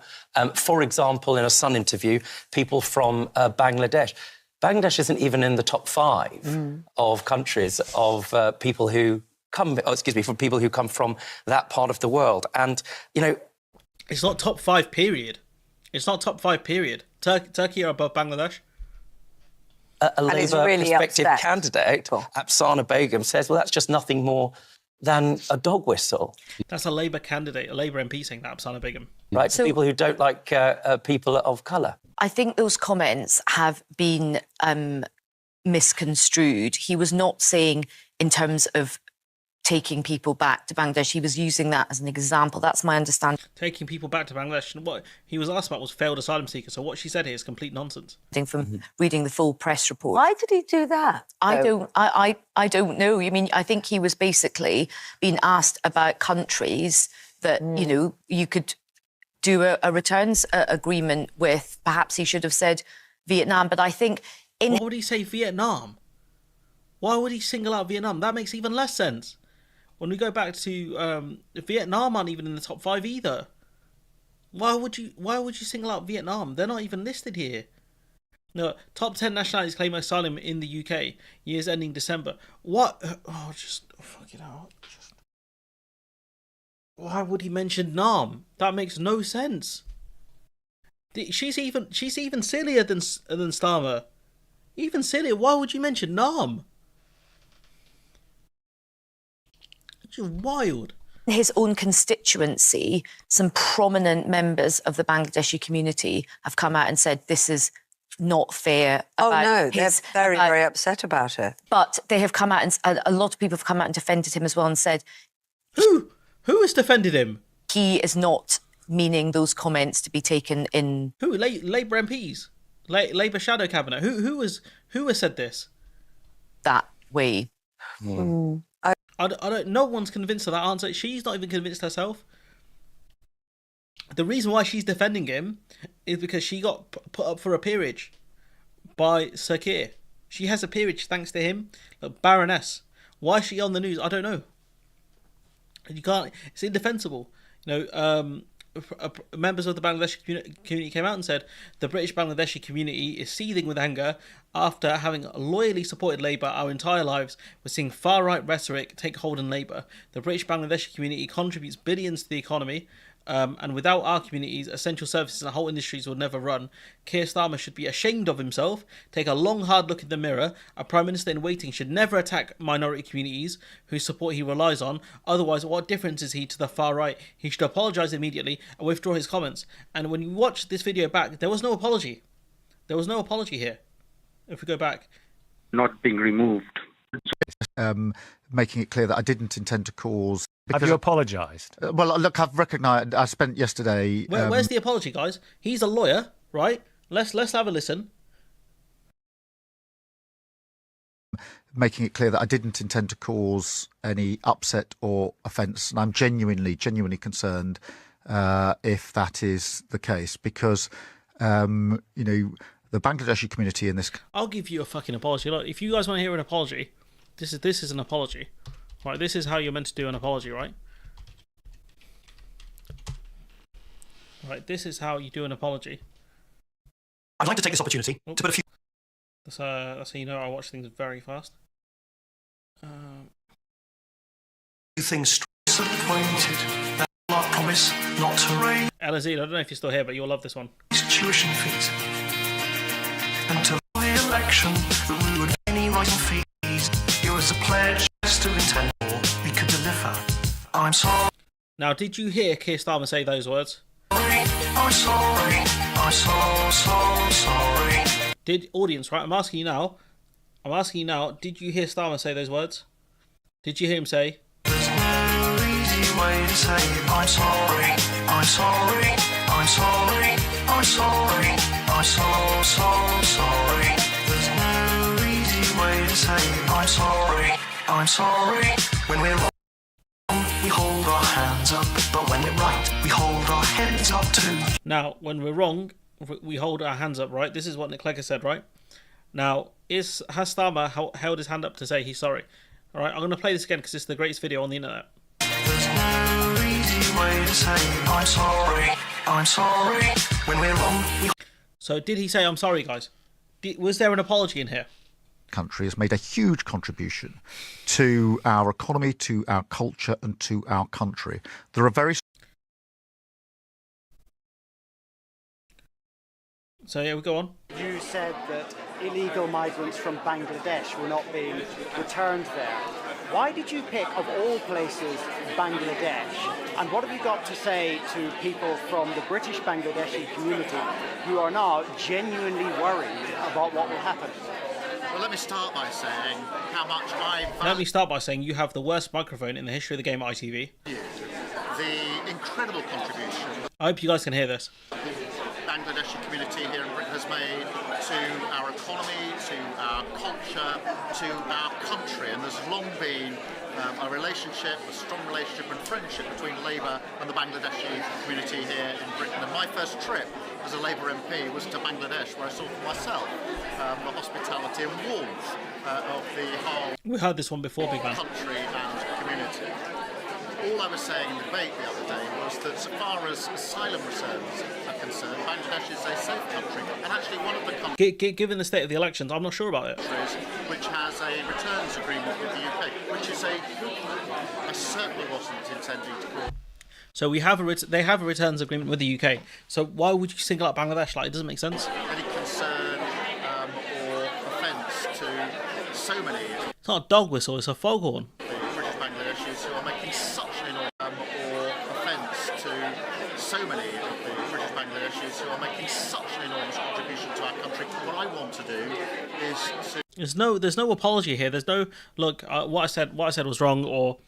For example, in a Sun interview, people from Bangladesh. Bangladesh isn't even in the top 5 of countries of people who from people who come from that part of the world. And, it's not top 5, period. It's not top 5, period. Turkey are above Bangladesh. A Labour prospective candidate, Afsana Begum, says, well, that's just nothing more than a dog whistle. That's a Labour candidate, a Labour MP saying that, Afsana Begum. Right, so people who don't like people of colour. I think those comments have been misconstrued. He was not saying in terms of taking people back to Bangladesh. He was using that as an example. That's my understanding. Taking people back to Bangladesh. And what he was asked about was failed asylum seekers. So what she said here is complete nonsense. From reading the full press report. Why did he do that? I don't know. I mean, I think he was basically being asked about countries that, you could do a returns agreement with. Perhaps he should have said Vietnam. But I think... Why would he say Vietnam? Why would he single out Vietnam? That makes even less sense. When we go back to Vietnam, aren't even in the top 5 either. Why would you single out Vietnam? They're not even listed here. No, top 10 nationalities claim asylum in the UK. Years ending December. What? Oh, just fuck it out. Why would he mention Nam? That makes no sense. She's even sillier than Starmer. Even sillier. Why would you mention Nam? It's wild. In his own constituency, some prominent members of the Bangladeshi community have come out and said this is not fair. Oh no, they're very upset about it. But they have come out and a lot of people have come out and defended him as well and said, Who has defended him? He is not meaning those comments to be taken in. Who? Labour MPs, Labour shadow cabinet. Who has said this? That way. I don't. No one's convinced of that answer. She's not even convinced herself. The reason why she's defending him is because she got put up for a peerage by Sir Keir. She has a peerage thanks to him. Look, Baroness. Why is she on the news? I don't know. You can't. It's indefensible. Members of the Bangladeshi community came out and said the British Bangladeshi community is seething with anger after having loyally supported Labour our entire lives. We're seeing far-right rhetoric take hold in Labour. The British Bangladeshi community contributes billions to the economy, and without our communities, essential services and whole industries would never run. Keir Starmer should be ashamed of himself, take a long, hard look in the mirror. A Prime Minister in waiting should never attack minority communities whose support he relies on. Otherwise, what difference is he to the far right? He should apologise immediately and withdraw his comments. And when you watch this video back, there was no apology. There was no apology here. If we go back. Not being removed. Making it clear that I didn't intend to cause... Have you apologised? Well, look, I've recognised... I spent yesterday... Where's the apology, guys? He's a lawyer, right? Let's have a listen. Making it clear that I didn't intend to cause any upset or offence, and I'm genuinely concerned if that is the case, because the Bangladeshi community in this... I'll give you a fucking apology. Look, if you guys want to hear an apology, this is an apology. Right, this is how you're meant to do an apology, right? Right, this is how you do an apology. I'd like to take this opportunity to put a few... That's how you know I watch things very fast. things disappointed. That I promise not to raise... Alazine, I don't know if you're still here, but you'll love this one. Tuition fees. Until the election, that we would pay any rising fees. It was a pledge to intend we could deliver. I'm sorry. Now, did you hear Keir Starmer say those words? I'm sorry. I'm so sorry. Did audience, right? I'm asking you now, did you hear Starmer say those words? Did you hear him say? There's no easy way to say it. I'm sorry. I'm sorry. I'm sorry. I'm sorry. I'm so sorry. There's no easy way to say it. I'm sorry. I'm sorry. When we're wrong, we hold our hands up, but when we're right, we hold our heads up too. Now, when we're wrong, we hold our hands up, right? This is what Nick Clegg said, right? Now, has Starmer held his hand up to say he's sorry? All right, I'm going to play this again because it's the greatest video on the internet. There's no easy way to say I'm sorry. I'm sorry. When we're wrong, So, did he say I'm sorry, guys? Was there an apology in here? Country has made a huge contribution to our economy, to our culture, and to our country. There are very... So, yeah, we go on. You said that illegal migrants from Bangladesh were not being returned there. Why did you pick, of all places, Bangladesh? And what have you got to say to people from the British Bangladeshi community who are now genuinely worried about what will happen? Well, let me start by saying how much I value... Let me start by saying you have the worst microphone in the history of the game at ITV. The incredible contribution I hope you guys can hear this. the Bangladeshi community here in Britain has made to our economy, to our culture, to our country. And there's long been a relationship, a strong relationship and friendship between Labour and the Bangladeshi community here in Britain. And my first trip as a Labour MP was to Bangladesh, where I saw for myself the hospitality and warmth of the whole We heard this one before, Big Man. country and community. All I was saying in the debate the other day was that so far as asylum returns are concerned, Bangladesh is a safe country, and actually one of the countries Given the state of the elections, I'm not sure about it. which has a returns agreement with the UK, which is a good thing. I certainly wasn't intending to call. So they have a returns agreement with the UK. So why would you single out Bangladesh? Like, it doesn't make sense. Any concern or offence to so many It's not a dog whistle, it's a foghorn. British Bangladeshis who are making such an enormous or offence to so many of the British Bangladeshis who are making such an enormous contribution to our country. What I want to do is to... There's no apology here. There's no look. What I said was wrong, or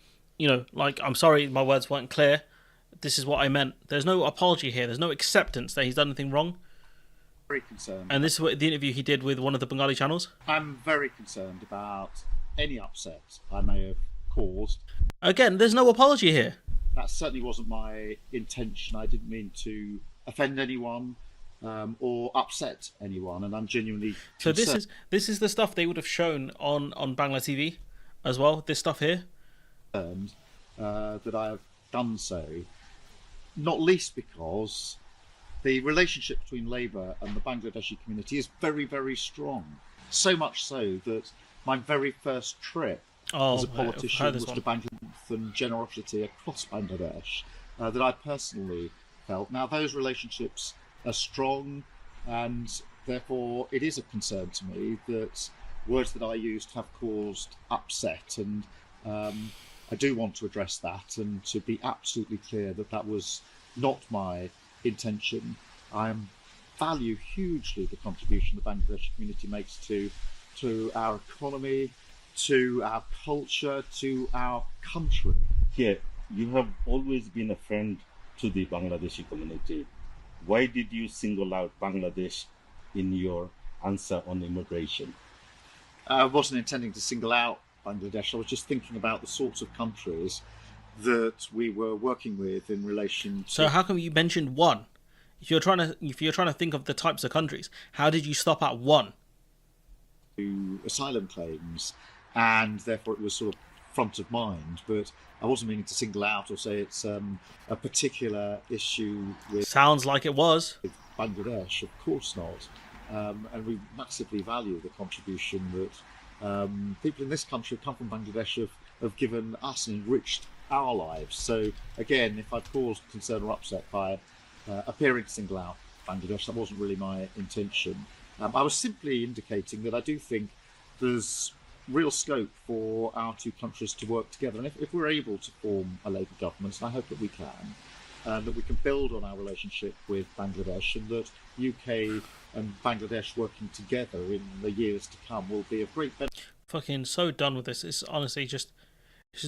I'm sorry, my words weren't clear. This is what I meant. There's no apology here. There's no acceptance that he's done anything wrong. Very concerned. And this is what the interview he did with one of the Bengali channels. I'm very concerned about any upset I may have caused. Again, there's no apology here. That certainly wasn't my intention. I didn't mean to offend anyone or upset anyone, and I'm genuinely So concerned. this is the stuff they would have shown on Bangla TV as well. This stuff here. that I have done so, not least because the relationship between Labour and the Bangladeshi community is very, very strong. So much so that my very first trip as a politician was to Bangladesh and generosity across Bangladesh that I personally felt. Now, those relationships are strong, and therefore it is a concern to me that words that I used have caused upset, and I do want to address that and to be absolutely clear that that was not my intention. I value hugely the contribution the Bangladeshi community makes to our economy, to our culture, to our country. Here, you have always been a friend to the Bangladeshi community. Why did you single out Bangladesh in your answer on immigration? I wasn't intending to single out Bangladesh. I was just thinking about the sorts of countries that we were working with in relation to... So how come you mentioned one? If you're trying to think of the types of countries, how did you stop at one? To asylum claims, and therefore it was sort of front of mind, but I wasn't meaning to single out or say it's a particular issue with... Sounds like it was. With Bangladesh, of course not. And we massively value the contribution that people in this country who come from Bangladesh have given us and enriched our lives. So again, if I've caused concern or upset by appearing to single out Bangladesh, that wasn't really my intention. I was simply indicating that I do think there's real scope for our two countries to work together, and if we're able to form a Labour government, and I hope that we can, that we can build on our relationship with Bangladesh, and that UK and Bangladesh working together in the years to come will be of great benefit. Fucking so done with this. It's honestly just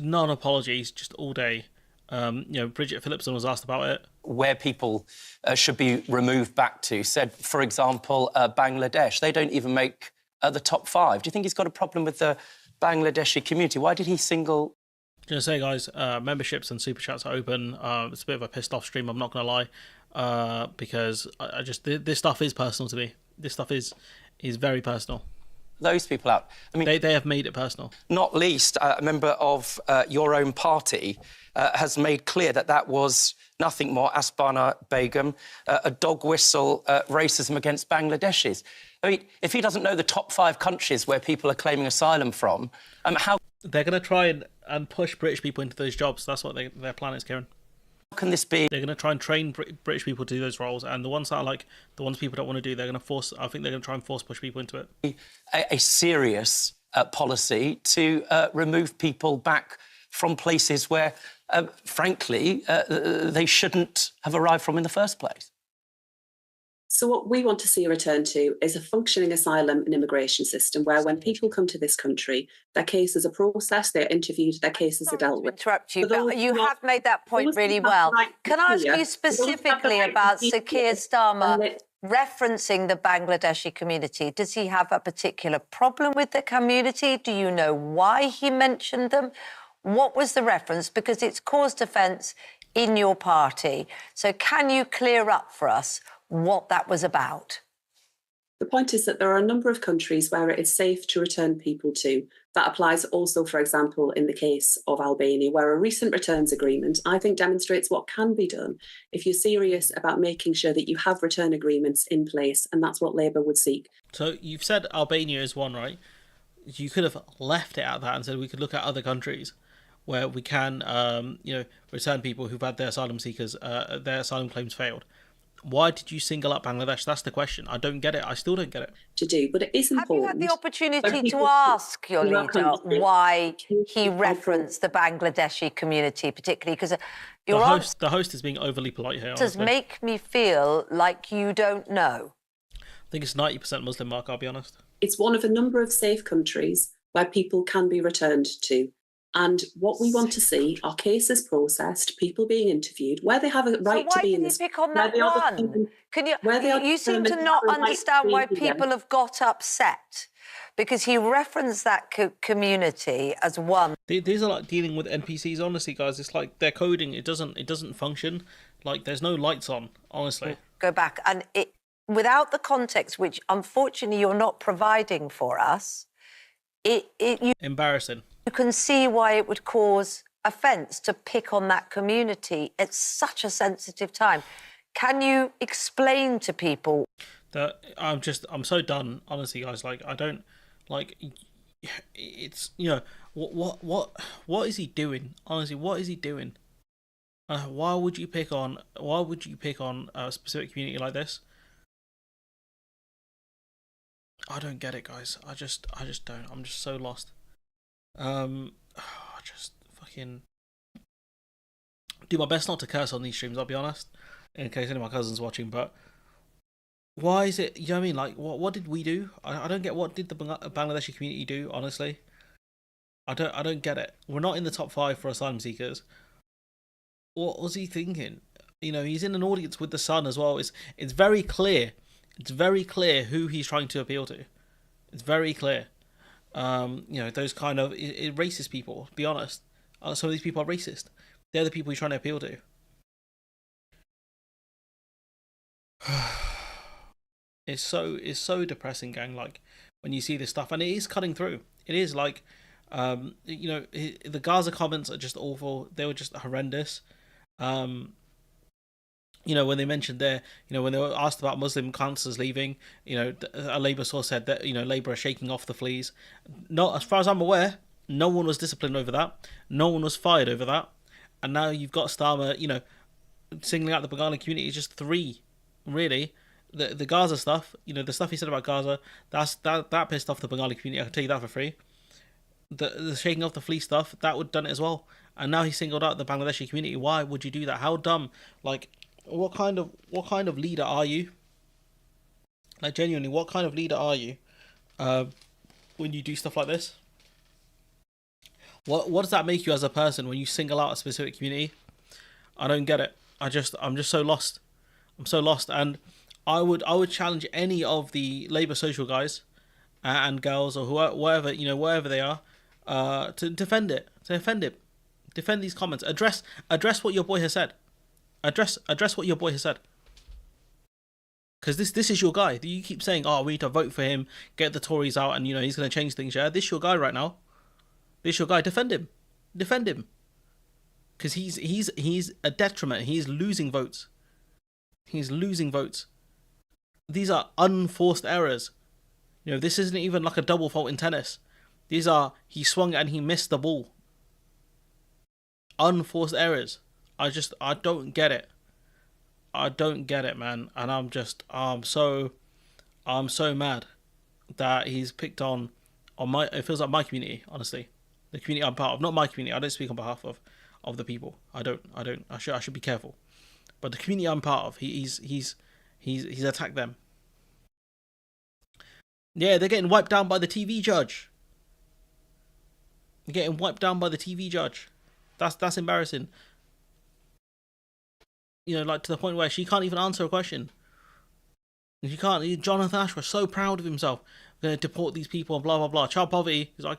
non-apologies, just all day. Bridget Phillipson was asked about it. Where people should be removed back to, said, for example, Bangladesh. They don't even make the top 5. Do you think he's got a problem with the Bangladeshi community? Why did he single... Gonna say, guys, memberships and super chats are open. It's a bit of a pissed off stream, I'm not gonna lie, because I just this stuff is personal to me. This stuff is very personal. Those people out. I mean, they have made it personal. Not least, a member of your own party has made clear that was nothing more, Asbana Begum, a dog whistle racism against Bangladeshis. I mean, if he doesn't know the top 5 countries where people are claiming asylum from, how... They're going to try and push British people into those jobs. That's what their plan is, Kieran. How can this be? They're going to try and train British people to do those roles, and the ones that are like the ones people don't want to do, they're going to force. I think they're going to try and force push people into it. A serious policy to remove people back from places where, frankly, they shouldn't have arrived from in the first place. So what we want to see a return to is a functioning asylum and immigration system where when people come to this country, their cases are processed, they're interviewed, their cases are dealt with. Interrupt you, but you have made that point really well. Can I ask you specifically about Sir Keir Starmer referencing the Bangladeshi community? Does he have a particular problem with the community? Do you know why he mentioned them? What was the reference? Because it's caused offence in your party. So can you clear up for us what that was about? The point is that there are a number of countries where it is safe to return people to. That applies also, for example, in the case of Albania, where a recent returns agreement, I think, demonstrates what can be done if you're serious about making sure that you have return agreements in place, and that's what Labour would seek. So you've said Albania is one, right? You could have left it at that and said we could look at other countries where we can, return people who've had their asylum claims failed. Why did you single out Bangladesh? That's the question. I don't get it. I still don't get it. To do, but it is important. Have you had the opportunity to ask your leader why he referenced the Bangladeshi community, particularly? Because the host is being overly polite here. Does make me feel like you don't know. I think it's 90% Muslim, Mark, I'll be honest. It's one of a number of safe countries where people can be returned to. And what we want to see are cases processed, people being interviewed, where they have a right to be in this. So why did you pick on that one? Can you seem to not understand why people have got upset, because he referenced that community as one. These are like dealing with NPCs, honestly, guys. It's like their coding. It doesn't function. Like there's no lights on, honestly. Go back, and without the context, which unfortunately you're not providing for us, embarrassing. You can see why it would cause offence to pick on that community at such a sensitive time. Can you explain to people that I'm so done, honestly, guys. Like, I don't like. It's, you know, what is he doing? Honestly, what is he doing? Why would you pick on a specific community like this? I don't get it, guys. I just don't. I'm just so lost. I just fucking do my best not to curse on these streams, I'll be honest, in case any of my cousins watching. But why is it, you know what I mean? Like, what did we do? I don't get, what did the Bangladeshi community do, honestly? I don't get it. We're not in the top 5 for asylum seekers. What was he thinking? You know, he's in an audience with the Sun as well. It's very clear. It's very clear who he's trying to appeal to. It's very clear. You know, those kind of racist people, to be honest. Some of these people are racist. They're the people he's trying to appeal to. It's so depressing, gang. Like, when you see this stuff, and it is cutting through. It is like, you know, the Gaza comments are just awful. They were just horrendous. You know, when they mentioned there, you know, when they were asked about Muslim councillors leaving, you know, a Labour source said that, you know, Labour are shaking off the fleas. Not, as far as I'm aware, no one was disciplined over that. No one was fired over that. And now you've got Starmer, you know, singling out the Bengali community. It's just 3, really. The Gaza stuff, you know, the stuff he said about Gaza, that pissed off the Bengali community. I can tell you that for free. The shaking off the fleece stuff, that would have done it as well. And now he singled out the Bangladeshi community. Why would you do that? How dumb? Like, what kind of leader are you? Like, genuinely, what kind of leader are you when you do stuff like this? What does that make you as a person when you single out a specific community? I don't get it. I'm just so lost. I'm so lost, and I would challenge any of the Labour social guys and girls or whoever, you know, wherever they are, to defend it, defend these comments, address what your boy has said, address what your boy has said. Because this is your guy. You keep saying, oh, we need to vote for him, get the Tories out, and, you know, he's going to change things. Yeah, this is your guy right now. This is your guy. Defend him. Because he's a detriment. He's losing votes. These are unforced errors. You know, this isn't even like a double fault in tennis. These are, he swung and he missed the ball. Unforced errors. I don't get it. I don't get it, man. And I'm so mad that he's picked on my, it feels like my community, honestly. The community I'm part of. Not my community. I don't speak on behalf of the people. I don't. I should be careful. But the community I'm part of, he's attacked them. Yeah, they're getting wiped down by the TV judge. They're getting wiped down by the TV judge. That's embarrassing. You know, like, to the point where she can't even answer a question. She can't. Jonathan Ash was so proud of himself. Going to deport these people and blah blah blah. Child poverty. He's like,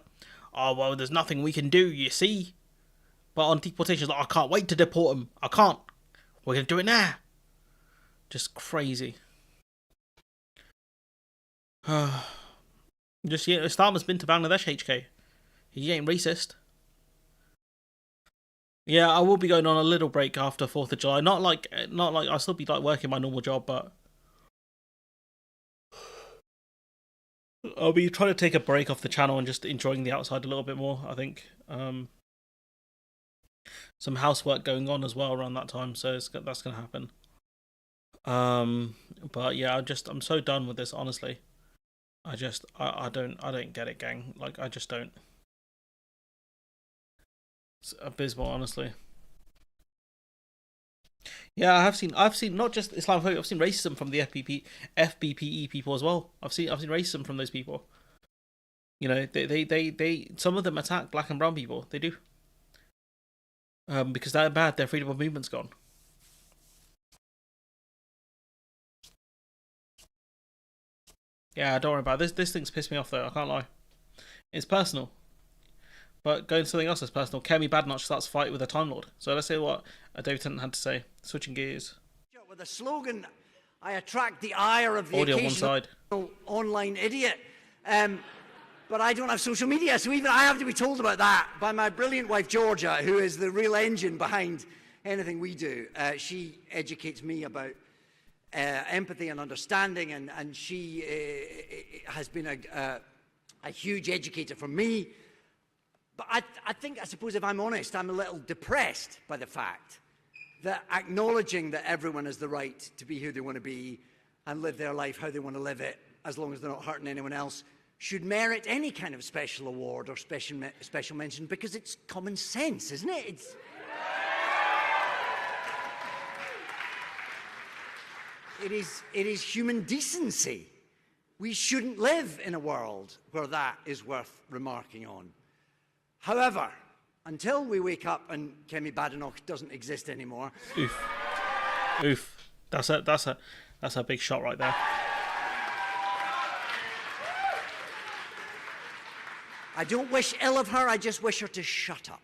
oh well, there's nothing we can do. You see. But on deportation, like, I can't wait to deport them. I can't. We're going to do it now. Just crazy. Just, yeah, Starmer's been to Bangladesh, HK. He ain't racist. Yeah, I will be going on a little break after 4th of July. Not like I'll still be like working my normal job, but I'll be trying to take a break off the channel and just enjoying the outside a little bit more, I think. Some housework going on as well around that time, so that's going to happen. But yeah, I'm so done with this, honestly. I don't get it, gang. Like, I just don't. It's abysmal, honestly. Yeah, I've seen not just Islamophobia, I've seen racism from the FBPE people as well. I've seen racism from those people. You know, they some of them attack black and brown people. They do. Because they're bad, their freedom of movement's gone. Yeah, don't worry about it. This thing's pissed me off though, I can't lie. It's personal. But going to something else that's personal, Kemi Badenoch starts fight with a Time Lord. So let's see what David Tennant had to say. Switching gears. With a slogan, I attract the ire of the audio on one side. Online idiot. But I don't have social media, so even I have to be told about that by my brilliant wife, Georgia, who is the real engine behind anything we do. She educates me about empathy and understanding, and she has been a huge educator for me. But I suppose if I'm honest, I'm a little depressed by the fact that acknowledging that everyone has the right to be who they want to be and live their life how they want to live it, as long as they're not hurting anyone else, should merit any kind of special award or special mention, because it's common sense, isn't it? It is human decency. We shouldn't live in a world where that is worth remarking on. However, until we wake up and Kemi Badenoch doesn't exist anymore. Oof. That's a big shot right there. I don't wish ill of her, I just wish her to shut up.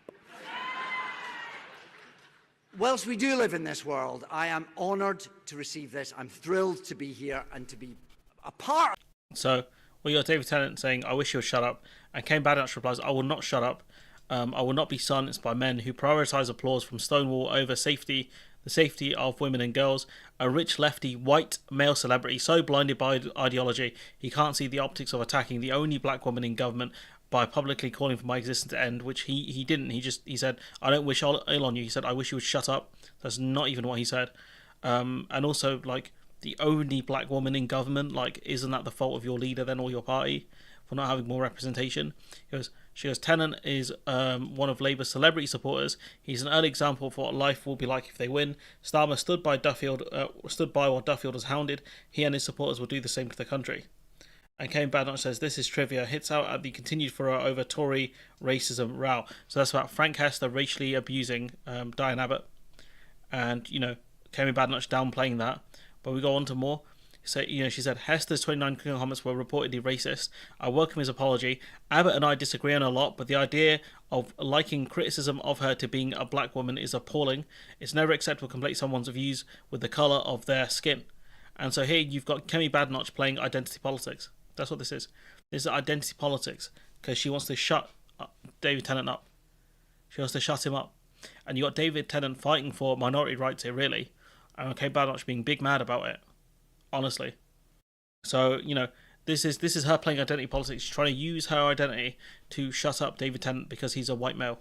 Whilst we do live in this world, I am honoured to receive this. I'm thrilled to be here and to be a part. So, you got David Tennant saying, I wish you would shut up. And Kane Badenoch replies, I will not shut up. I will not be silenced by men who prioritise applause from Stonewall over the safety of women and girls. A rich lefty white male celebrity so blinded by ideology he can't see the optics of attacking the only black woman in government by publicly calling for my existence to end, which he didn't. He said, I don't wish ill on you. He said, I wish you would shut up. That's not even what he said. And also, like, the only black woman in government, like, isn't that the fault of your leader then, or your party, for not having more representation? She goes, Tennant is one of Labour's celebrity supporters. He's an early example of what life will be like if they win. Starmer stood by while Duffield was hounded. He and his supporters will do the same to the country. And Kane Badenoch says, this is trivia, hits out at the continued furore over Tory racism row. So that's about Frank Hester racially abusing Diane Abbott. And, Kane Badenoch downplaying that. But we go on to more. So, she said, Hester's 29 comments were reportedly racist. I welcome his apology. Abbott and I disagree on a lot, but the idea of liking criticism of her to being a black woman is appalling. It's never acceptable to conflate someone's views with the colour of their skin. And so here you've got Kemi Badenoch playing identity politics. That's what this is. This is identity politics, because she wants to shut David Tennant up. She wants to shut him up. And you got David Tennant fighting for minority rights here, really. And Kane Badenoch being big mad about it. Honestly. So, this is her playing identity politics. She's trying to use her identity to shut up David Tennant because he's a white male.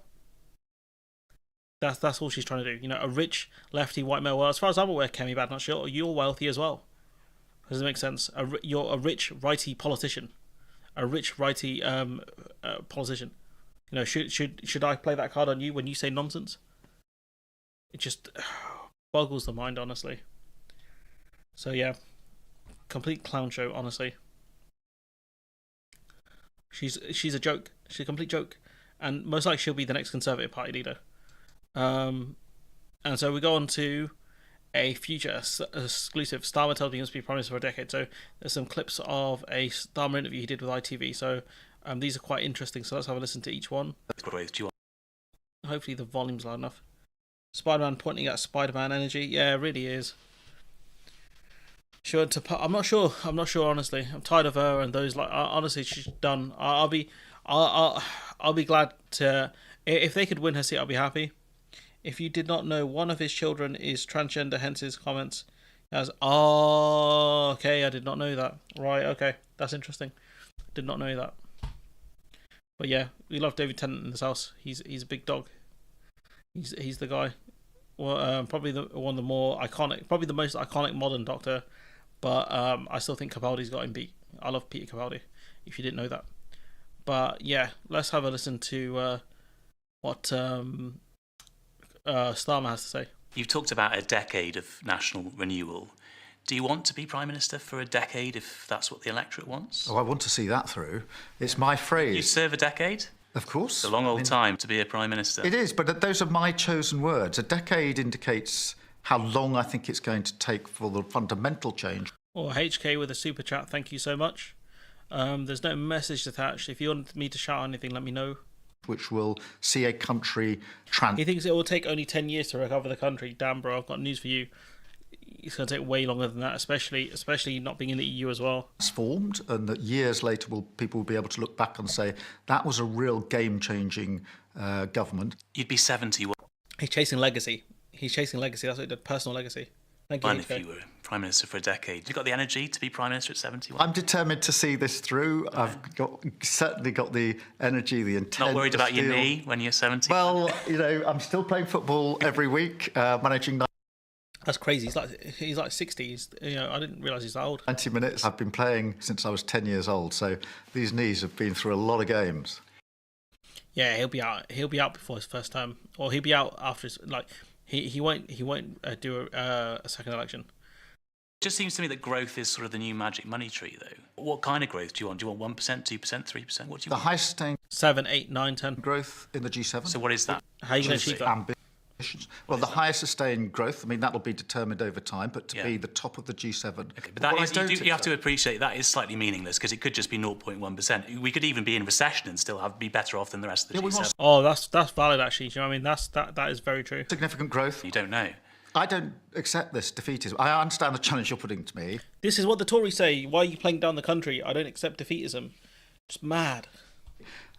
That's all she's trying to do. A rich lefty white male. Well, as far as I'm aware, Kemi Badenoch, you're wealthy as well. Does it make sense? You're a rich righty politician. A rich righty politician. Should I play that card on you when you say nonsense? It just boggles the mind, honestly. So yeah, complete clown show, honestly. She's a joke. She's a complete joke, and most likely she'll be the next Conservative Party leader. And so we go on to a future exclusive. Starmer tells me he wants to be Prime Minister for a decade. So there's some clips of a Starmer interview he did with ITV. So these are quite interesting. So let's have a listen to each one. Hopefully the volume's loud enough. Spider-Man pointing at Spider-Man energy. Yeah, it really is. I'm not sure. Honestly, I'm tired of her and those. Like, honestly, she's done. I'll be glad to if they could win her seat. I'll be happy. If you did not know, one of his children is transgender, hence his comments. Okay, I did not know that. Right, okay, that's interesting. Did not know that. But yeah, we love David Tennant in this house. He's a big dog. He's the guy. Well, probably one of the more iconic, probably the most iconic modern Doctor. But I still think Capaldi's got him beat. I love Peter Capaldi, if you didn't know that. But yeah, let's have a listen to what Starmer has to say. You've talked about a decade of national renewal. Do you want to be Prime Minister for a decade if that's what the electorate wants? Oh, I want to see that through. It's my phrase. You serve a decade? Of course. It's a long old time to be a Prime Minister. It is, but those are my chosen words. A decade indicates how long I think it's going to take for the fundamental change. Or HK with a super chat, thank you so much. There's no message attached. If you want me to shout anything, let me know. Which will see a country He thinks it will take only 10 years to recover the country. Damn, bro, I've got news for you. it's going to take way longer than that, especially not being in the EU as well. It's formed, and that years later people will be able to look back and say that was a real game-changing government. You'd be 70. He's chasing legacy. That's what he did, personal legacy. Thank you. If you were Prime Minister for a decade. You got the energy to be Prime Minister at 71? I'm determined to see this through. Okay. I've certainly got the energy, the intent. Not worried about your knee when you're 70? Well, I'm still playing football every week, managing. That's crazy. He's like 60. I didn't realise he's that old. 90 minutes. I've been playing since I was 10 years old, so these knees have been through a lot of games. Yeah, he'll be out. He'll be out before his first term, or he'll be out after his He won't do a second election. It just seems to me that growth is sort of the new magic money tree, though. What kind of growth do you want? Do you want 1%, 2%, 3%? What do you want? The highest sustained 7, 8, 9, 10 growth in the G7. So what is that? How are you going to achieve that? Ambitions. Well, the highest sustained growth. That'll be determined over time, but to be the top of the G7. Okay, but that is, you have to appreciate that is slightly meaningless because it could just be 0.1%. We could even be in recession and still be better off than the rest of the G7. Oh, that's valid actually. Do you know what I mean? That is very true. Significant growth. You don't know. I don't accept this defeatism. I understand the challenge you're putting to me. This is what the Tories say. Why are you playing down the country? I don't accept defeatism. Just mad.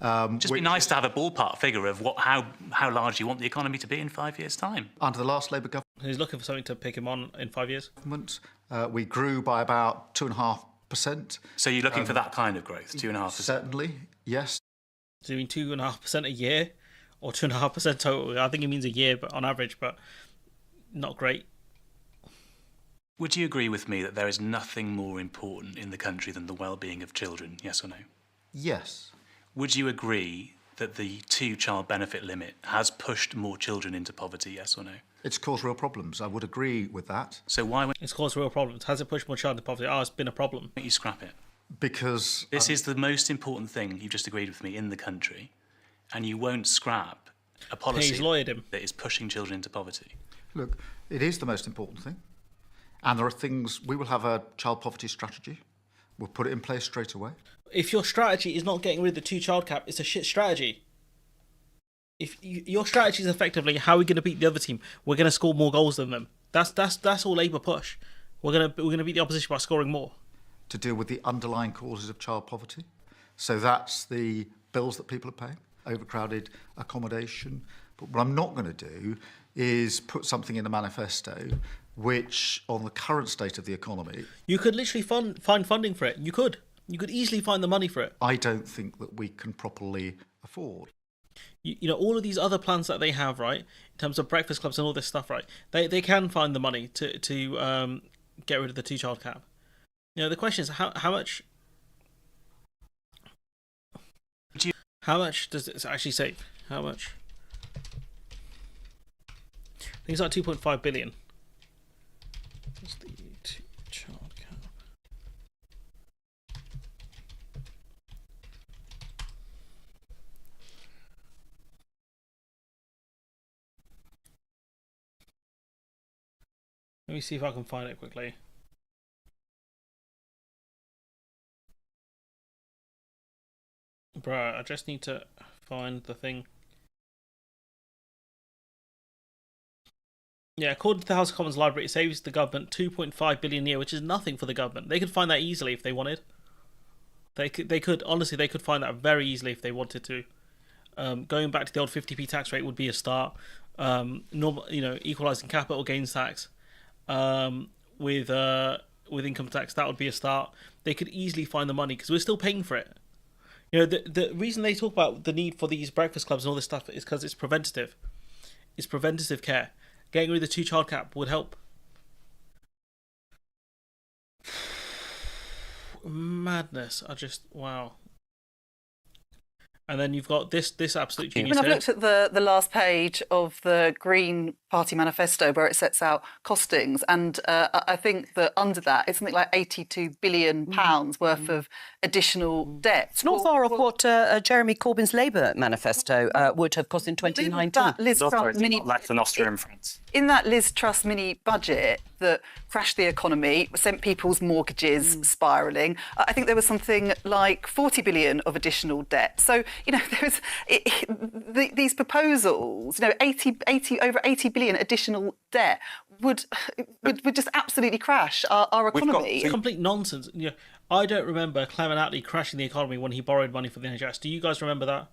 Be nice to have a ballpark figure of how large you want the economy to be in 5 years' time. Under the last Labour government, he's looking for something to pick him on in 5 years. We grew by about 2.5%. So you're looking for that kind of growth, 2.5%? Certainly, yes. So you mean 2.5% a year, or 2.5% total? I think it means a year, but on average, but not great. Would you agree with me that there is nothing more important in the country than the well-being of children? Yes or no? Yes. Would you agree that the 2-child benefit limit has pushed more children into poverty, yes or no? It's caused real problems. I would agree with that. So why... It's caused real problems. Has it pushed more children into poverty? Oh, it's been a problem. Why don't you scrap it? Because... This is the most important thing, you've just agreed with me, in the country, and you won't scrap a policy that is pushing children into poverty. Look, it is the most important thing. And there are things... We will have a child poverty strategy. We'll put it in place straight away. If your strategy is not getting rid of the 2-child cap, it's a shit strategy. If your strategy is effectively how are we going to beat the other team, we're going to score more goals than them. That's all Labour push. We're going to beat the opposition by scoring more. To deal with the underlying causes of child poverty. So that's the bills that people are paying, overcrowded accommodation. But what I'm not going to do is put something in the manifesto which, on the current state of the economy... You could literally find funding for it. You could easily find the money for it. I don't think that we can properly afford. You know, all of these other plans that they have, right, in terms of breakfast clubs and all this stuff, right, they can find the money to get rid of the 2-child cap. You know, the question is how much... How much does it actually save? How much? I think it's like 2.5 billion. What's the 2-child cap? Let me see if I can find it quickly. Bruh, I just need to find the thing. Yeah, according to the House of Commons Library, it saves the government 2.5 billion a year, which is nothing for the government. They could find that easily if they wanted. They could honestly, they could find that very easily if they wanted to. Going back to the old 50p tax rate would be a start. Equalising capital gains tax with income tax, that would be a start. They could easily find the money because we're still paying for it. You know, the reason they talk about the need for these breakfast clubs and all this stuff is because it's preventative. It's preventative care. Getting rid of the 2-child cap would help. Madness. Wow. And then you've got this absolute genius. I've looked at the last page of the Green Party manifesto where it sets out costings, and I think that under that it's something like £82 billion worth of additional debt. It's not far off what Jeremy Corbyn's Labour manifesto would have cost in 2019. Liz Truss less than Austria and France. In that Liz Truss mini budget, that crashed the economy, sent people's mortgages spiralling. I think there was something like 40 billion of additional debt. So, there's these proposals, over 80 billion additional debt would just absolutely crash our economy. It's complete nonsense. I don't remember Clement Attlee crashing the economy when he borrowed money for the NHS. Do you guys remember that?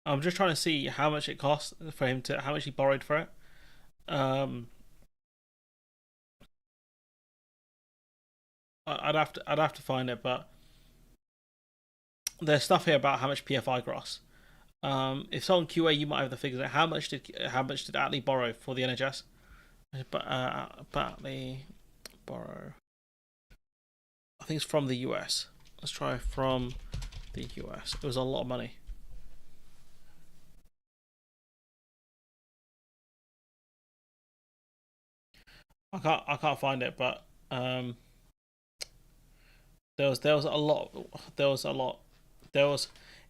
I'm just trying to see how much it cost for him how much he borrowed for it. I'd have to find it, but there's stuff here about how much PFI gross. If it's on QA, you might have the figures. How much did Attlee borrow for the NHS? But Attlee borrow. I think it's from the US. Let's try from the US. It was a lot of money. I can't find it, but there was a lot.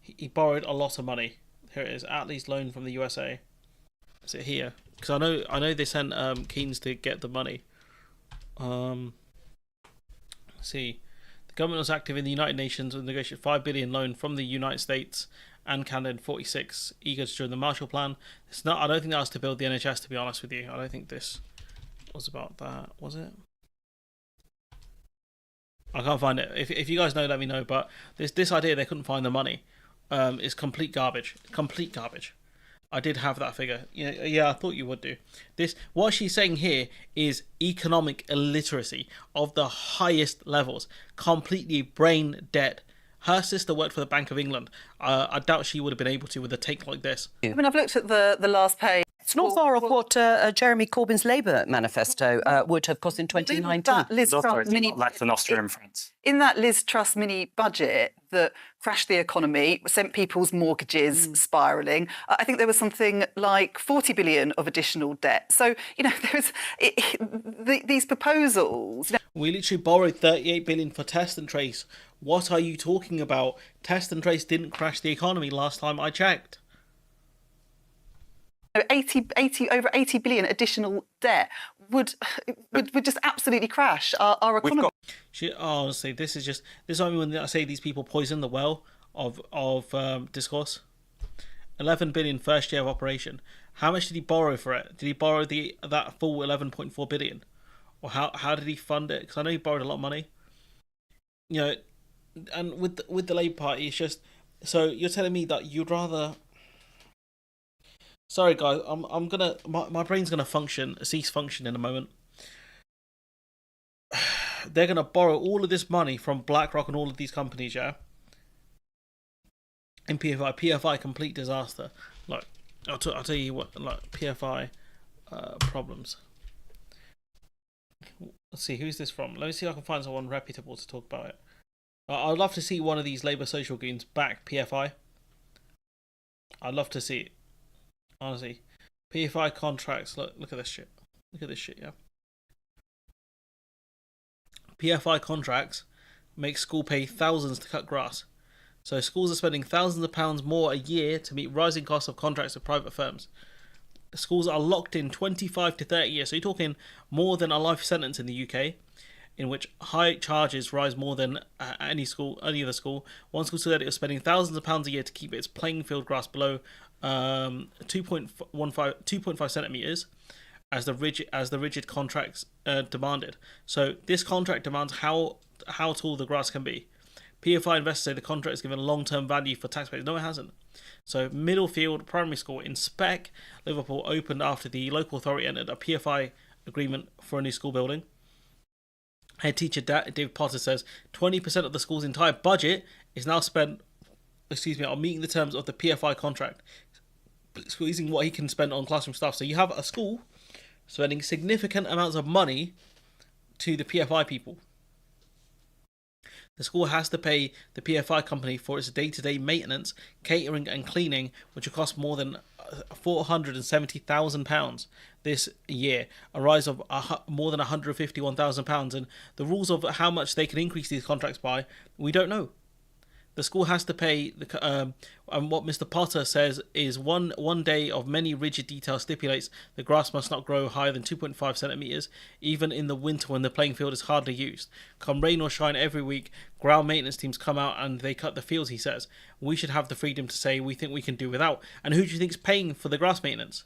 He borrowed a lot of money. Here it is. Attlee's loan from the USA. Is it here? Because I know they sent Keynes to get the money. Let's see, the government was active in the United Nations and negotiated $5 billion loan from the United States and Canada in 46, eager to join the Marshall Plan. It's not. I don't think that was to build the NHS. To be honest with you, I don't think this was about that. Was it? I can't find it. If you guys know, let me know. But this idea they couldn't find the money is complete garbage. Complete garbage. I did have that figure. Yeah, I thought you would do. What she's saying here is economic illiteracy of the highest levels. Completely brain dead. Her sister worked for the Bank of England. I doubt she would have been able to with a take like this. I mean, I've looked at the last page. It's not far off what Jeremy Corbyn's Labour manifesto would have cost in 2019. Liz Truss mini, less than Austria and France. In that Liz Truss mini budget that crashed the economy, sent people's mortgages spiralling, I think there was something like 40 billion of additional debt. So, there's these proposals. We literally borrowed 38 billion for test and trace. What are you talking about? Test and trace didn't crash the economy last time I checked. Over 80 billion additional debt would just absolutely crash our economy. Honestly, this is only when I say these people poison the well of discourse. 11 billion first year of operation. How much did he borrow for it? Did he borrow that full 11.4 billion, or how did he fund it? Because I know he borrowed a lot of money. And with the Labour Party, it's just so you're telling me that you'd rather. Sorry, guys. My brain's gonna cease function in a moment. They're gonna borrow all of this money from BlackRock and all of these companies, yeah. In PFI, complete disaster. Like, I'll tell you what. Like PFI problems. Let's see, who's this from? Let me see if I can find someone reputable to talk about it. I'd love to see one of these Labour social goons back PFI. I'd love to see it. Honestly, PFI contracts. Look at this shit. Look at this shit. Yeah. PFI contracts make school pay thousands to cut grass. So schools are spending thousands of pounds more a year to meet rising costs of contracts with private firms. Schools are locked in 25 to 30 years. So you're talking more than a life sentence in the UK, in which high charges rise more than any other school. One school said it was spending thousands of pounds a year to keep its playing field grass below 2.5 centimeters, as the rigid contracts demanded. So this contract demands how tall the grass can be. PFI investors say the contract is given long-term value for taxpayers. No, it hasn't. So Middlefield Primary School in Spec, Liverpool, opened after the local authority entered a PFI agreement for a new school building. Head teacher David Potter says 20% of the school's entire budget is now spent, on meeting the terms of the PFI contract, squeezing what he can spend on classroom staff. So you have a school spending significant amounts of money to the PFI people. The school has to pay the PFI company for its day-to-day maintenance, catering and cleaning, which will cost more than £470,000 this year, a rise of more than £151,000. And the rules of how much they can increase these contracts by, we don't know. The school has to pay and what Mr. Potter says is one day of many rigid details stipulates the grass must not grow higher than 2.5 centimetres, even in the winter when the playing field is hardly used. Come rain or shine every week, ground maintenance teams come out and they cut the fields, he says. We should have the freedom to say we think we can do without. And who do you think is paying for the grass maintenance?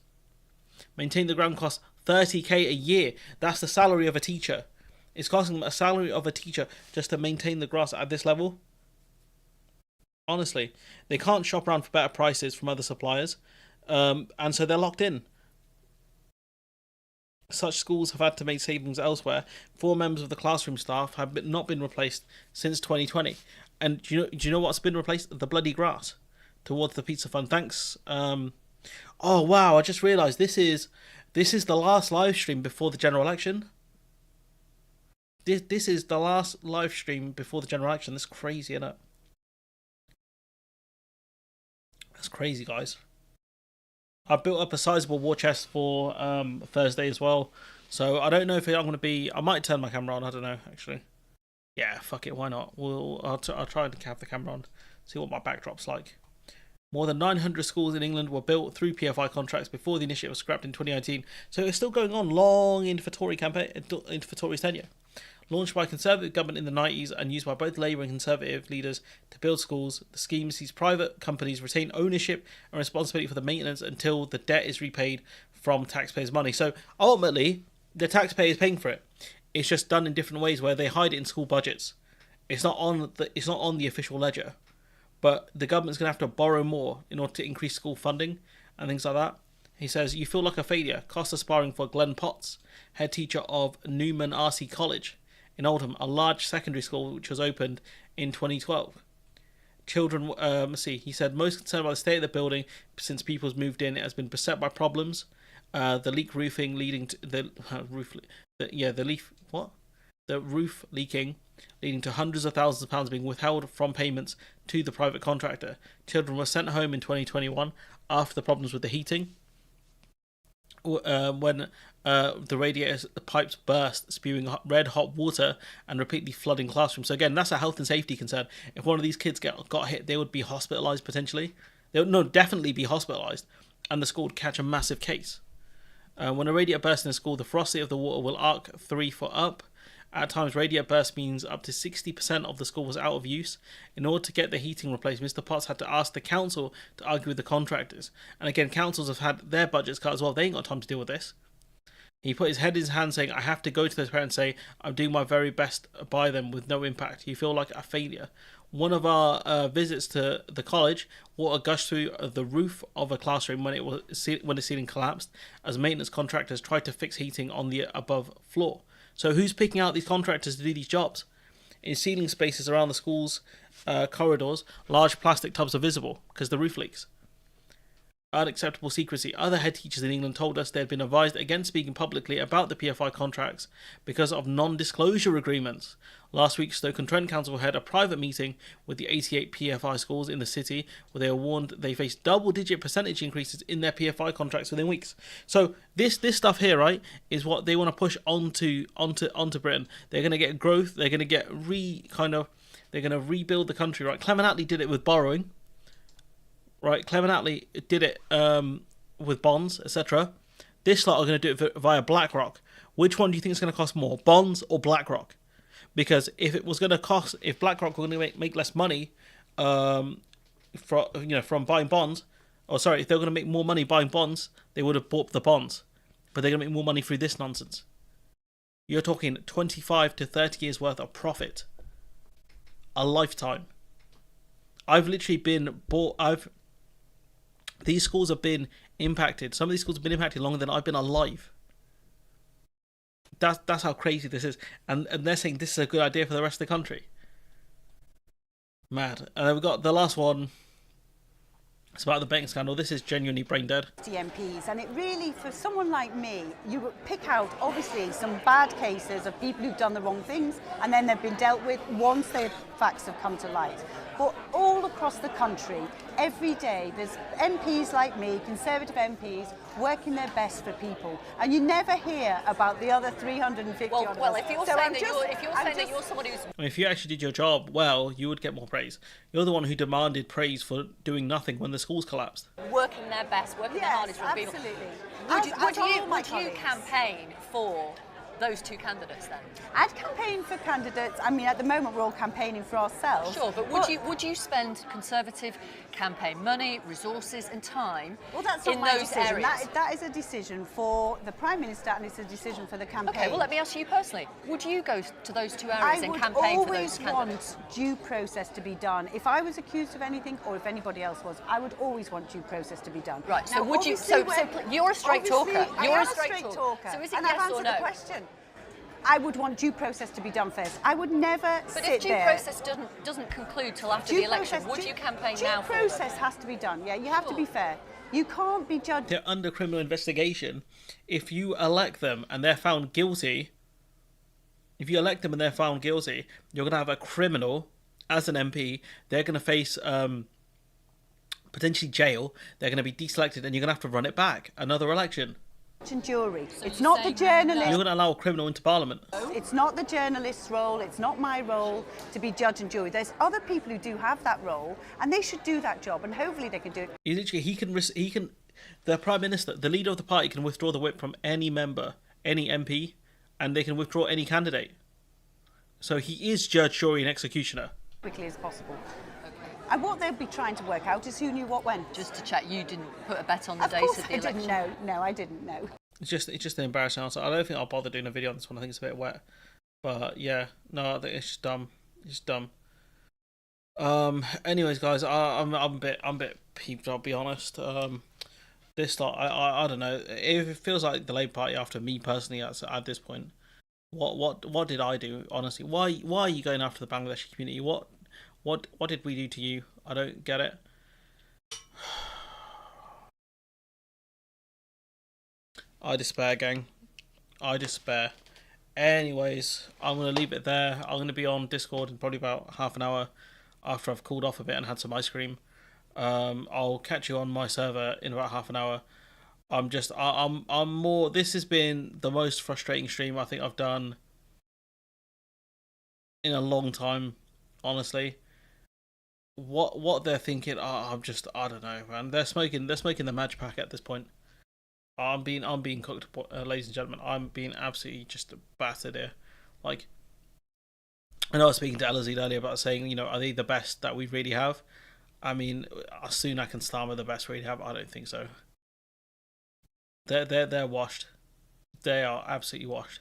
Maintain the ground costs $30,000 a year. That's the salary of a teacher. It's costing them a salary of a teacher just to maintain the grass at this level. Honestly, they can't shop around for better prices from other suppliers, and so they're locked in. Such schools have had to make savings elsewhere. 4 members of the classroom staff have not been replaced since 2020. And do you know what's been replaced? The bloody grass towards the pizza fund. Thanks. Oh wow! I just realised this is the last live stream before the general election. This is the last live stream before the general election. That's crazy, isn't it? That's crazy, guys. I built up a sizable war chest for Thursday as well, so I don't know if I'm going to be. I might turn my camera on. I don't know, actually. Yeah, fuck it. Why not? I'll try and have the camera on. See what my backdrop's like. More than 900 schools in England were built through PFI contracts before the initiative was scrapped in 2019. So it's still going on long into Tory campaign, into Tory's tenure. Launched by a Conservative government in the 90s and used by both Labour and Conservative leaders to build schools, the scheme sees private companies retain ownership and responsibility for the maintenance until the debt is repaid from taxpayers' money. So ultimately, the taxpayer is paying for it. It's just done in different ways where they hide it in school budgets. It's not on the official ledger, but the government's going to have to borrow more in order to increase school funding and things like that. He says, "You feel like a failure." Cost aspiring for Glenn Potts, head teacher of Newman RC College in Oldham, a large secondary school which was opened in 2012. Children, he said, most concerned about the state of the building since people's moved in. It has been beset by problems. The leak roofing leading to the roof leaking, leading to hundreds of thousands of pounds being withheld from payments to the private contractor. Children were sent home in 2021 after the problems with the heating. When the radiator pipes burst, spewing red hot water and repeatedly flooding classrooms. So again, that's a health and safety concern. If one of these kids got hit, they would be hospitalised potentially. They would definitely be hospitalised, and the school would catch a massive case. When a radiator bursts in a school, the ferocity of the water will arc 3 foot up. At times, radiator burst means up to 60% of the school was out of use. In order to get the heating replaced, Mr. Potts had to ask the council to argue with the contractors. And again, councils have had their budgets cut as well. They ain't got time to deal with this. He put his head in his hand saying, "I have to go to those parents and say, I'm doing my very best by them with no impact. You feel like a failure." One of our visits to the college, water gushed through the roof of a classroom when the ceiling collapsed, as maintenance contractors tried to fix heating on the above floor. So who's picking out these contractors to do these jobs? In ceiling spaces around the school's corridors, large plastic tubs are visible because the roof leaks. Unacceptable secrecy. Other head teachers in England told us they had been advised against speaking publicly about the PFI contracts because of non-disclosure agreements. Last week, Stoke-on-Trent Council had a private meeting with the 88 PFI schools in the city where they were warned they faced double-digit percentage increases in their PFI contracts within weeks. So this stuff here, right, is what they want to push onto Britain. They're going to get growth. They're going to get they're going to rebuild the country, right? Clement Attlee did it with borrowing. Right, Clement Attlee did it with bonds, etc. This lot are going to do it via BlackRock. Which one do you think is going to cost more, bonds or BlackRock? Because if BlackRock were going to make less money, from buying bonds, if they're going to make more money buying bonds, they would have bought the bonds. But they're going to make more money through this nonsense. You're talking 25 to 30 years worth of profit, a lifetime. These schools have been impacted. Some of these schools have been impacted longer than I've been alive. That's how crazy this is. And they're saying this is a good idea for the rest of the country. Mad. And then we've got the last one. It's about the betting scandal. This is genuinely brain dead. MPs, and it really, for someone like me, you would pick out obviously some bad cases of people who've done the wrong things, and then they've been dealt with once the facts have come to light. But all across the country, every day, there's MPs like me, Conservative MPs, working their best for people, and you never hear about the other 350 Well, odd of well, us. if you're So saying I'm that just- if you're I'm saying that just- you're somebody who's I mean, if you actually did your job well, you would get more praise. You're the one who demanded praise for doing nothing when the schools collapsed. working their best, working their hardest for people. absolutely. Would you campaign for those two candidates then? I'd campaign for candidates. I mean, at the moment, we're all campaigning for ourselves. Sure, but would you spend Conservative campaign money, resources, and time Well, that's not in my those decision. areas? That is a decision for the Prime Minister, and it's a decision for the campaign. Okay, well, let me ask you personally. Would you go to those two I areas and would campaign for those always candidates? want due process to be done. If I was accused of anything, or if anybody else was, I would always want due process to be done. Right, so Now, would you... obviously, you're a straight obviously, talker. I You're am a straight talker. So is it and yes I've or answered no? the question. I would want due process to be done first. I would never But sit if due there. process doesn't conclude till after the election, would you campaign now for Due them? process has to be done. Yeah, you have to be fair. You can't be judged. They're under criminal investigation. If you elect them and they're found guilty, you're going to have a criminal as an MP. They're going to face potentially jail. They're going to be deselected, and you're going to have to run it back. Another election. And jury. It's not the journalist. You're going to allow a criminal into Parliament. It's not the journalist's role. It's not my role to be judge and jury. There's other people who do have that role, and they should do that job, and hopefully they can do it. He can. The Prime Minister, the leader of the party, can withdraw the whip from any member, any MP, and they can withdraw any candidate. So he is judge, jury, and executioner. Quickly as possible. And what they'll be trying to work out is who knew what when. Just to check, you didn't put a bet on the Of date course of the I election? didn't know. No, I didn't know. It's just an embarrassing answer. I don't think I'll bother doing a video on this one. I think it's a bit wet. But yeah, no, I think it's just dumb. It's dumb. Anyways, guys, I'm a bit peeved. I'll be honest. This lot, I don't know. It feels like the Labour Party after me personally at this point. What did I do? Honestly, why are you going after the Bangladeshi community? What did we do to you? I don't get it. I despair, gang. I despair. Anyways, I'm going to leave it there. I'm going to be on Discord in probably about half an hour after I've cooled off a bit and had some ice cream. I'll catch you on my server in about half an hour. I'm more... This has been the most frustrating stream I think I've done in a long time, honestly. What they're thinking, I don't know, man. They're smoking the Maj pack at this point. I'm being cooked, ladies and gentlemen. I'm being absolutely just battered here. Like, I know I was speaking to Elazid earlier about saying, are they the best that we really have? I mean, Sunak and Starmer the best we really have? I don't think so. They're washed. They are absolutely washed.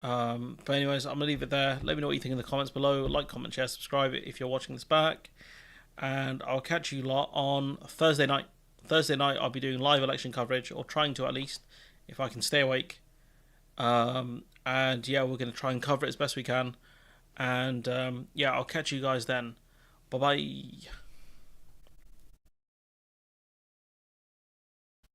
But anyways, I'm gonna leave it there. Let me know what you think in the comments below. Like, comment, share, subscribe if you're watching this back, and I'll catch you lot on Thursday night. Thursday night I'll be doing live election coverage, or trying to at least, if I can stay awake. And yeah, we're going to try and cover it as best we can. And yeah, I'll catch you guys then. Bye bye.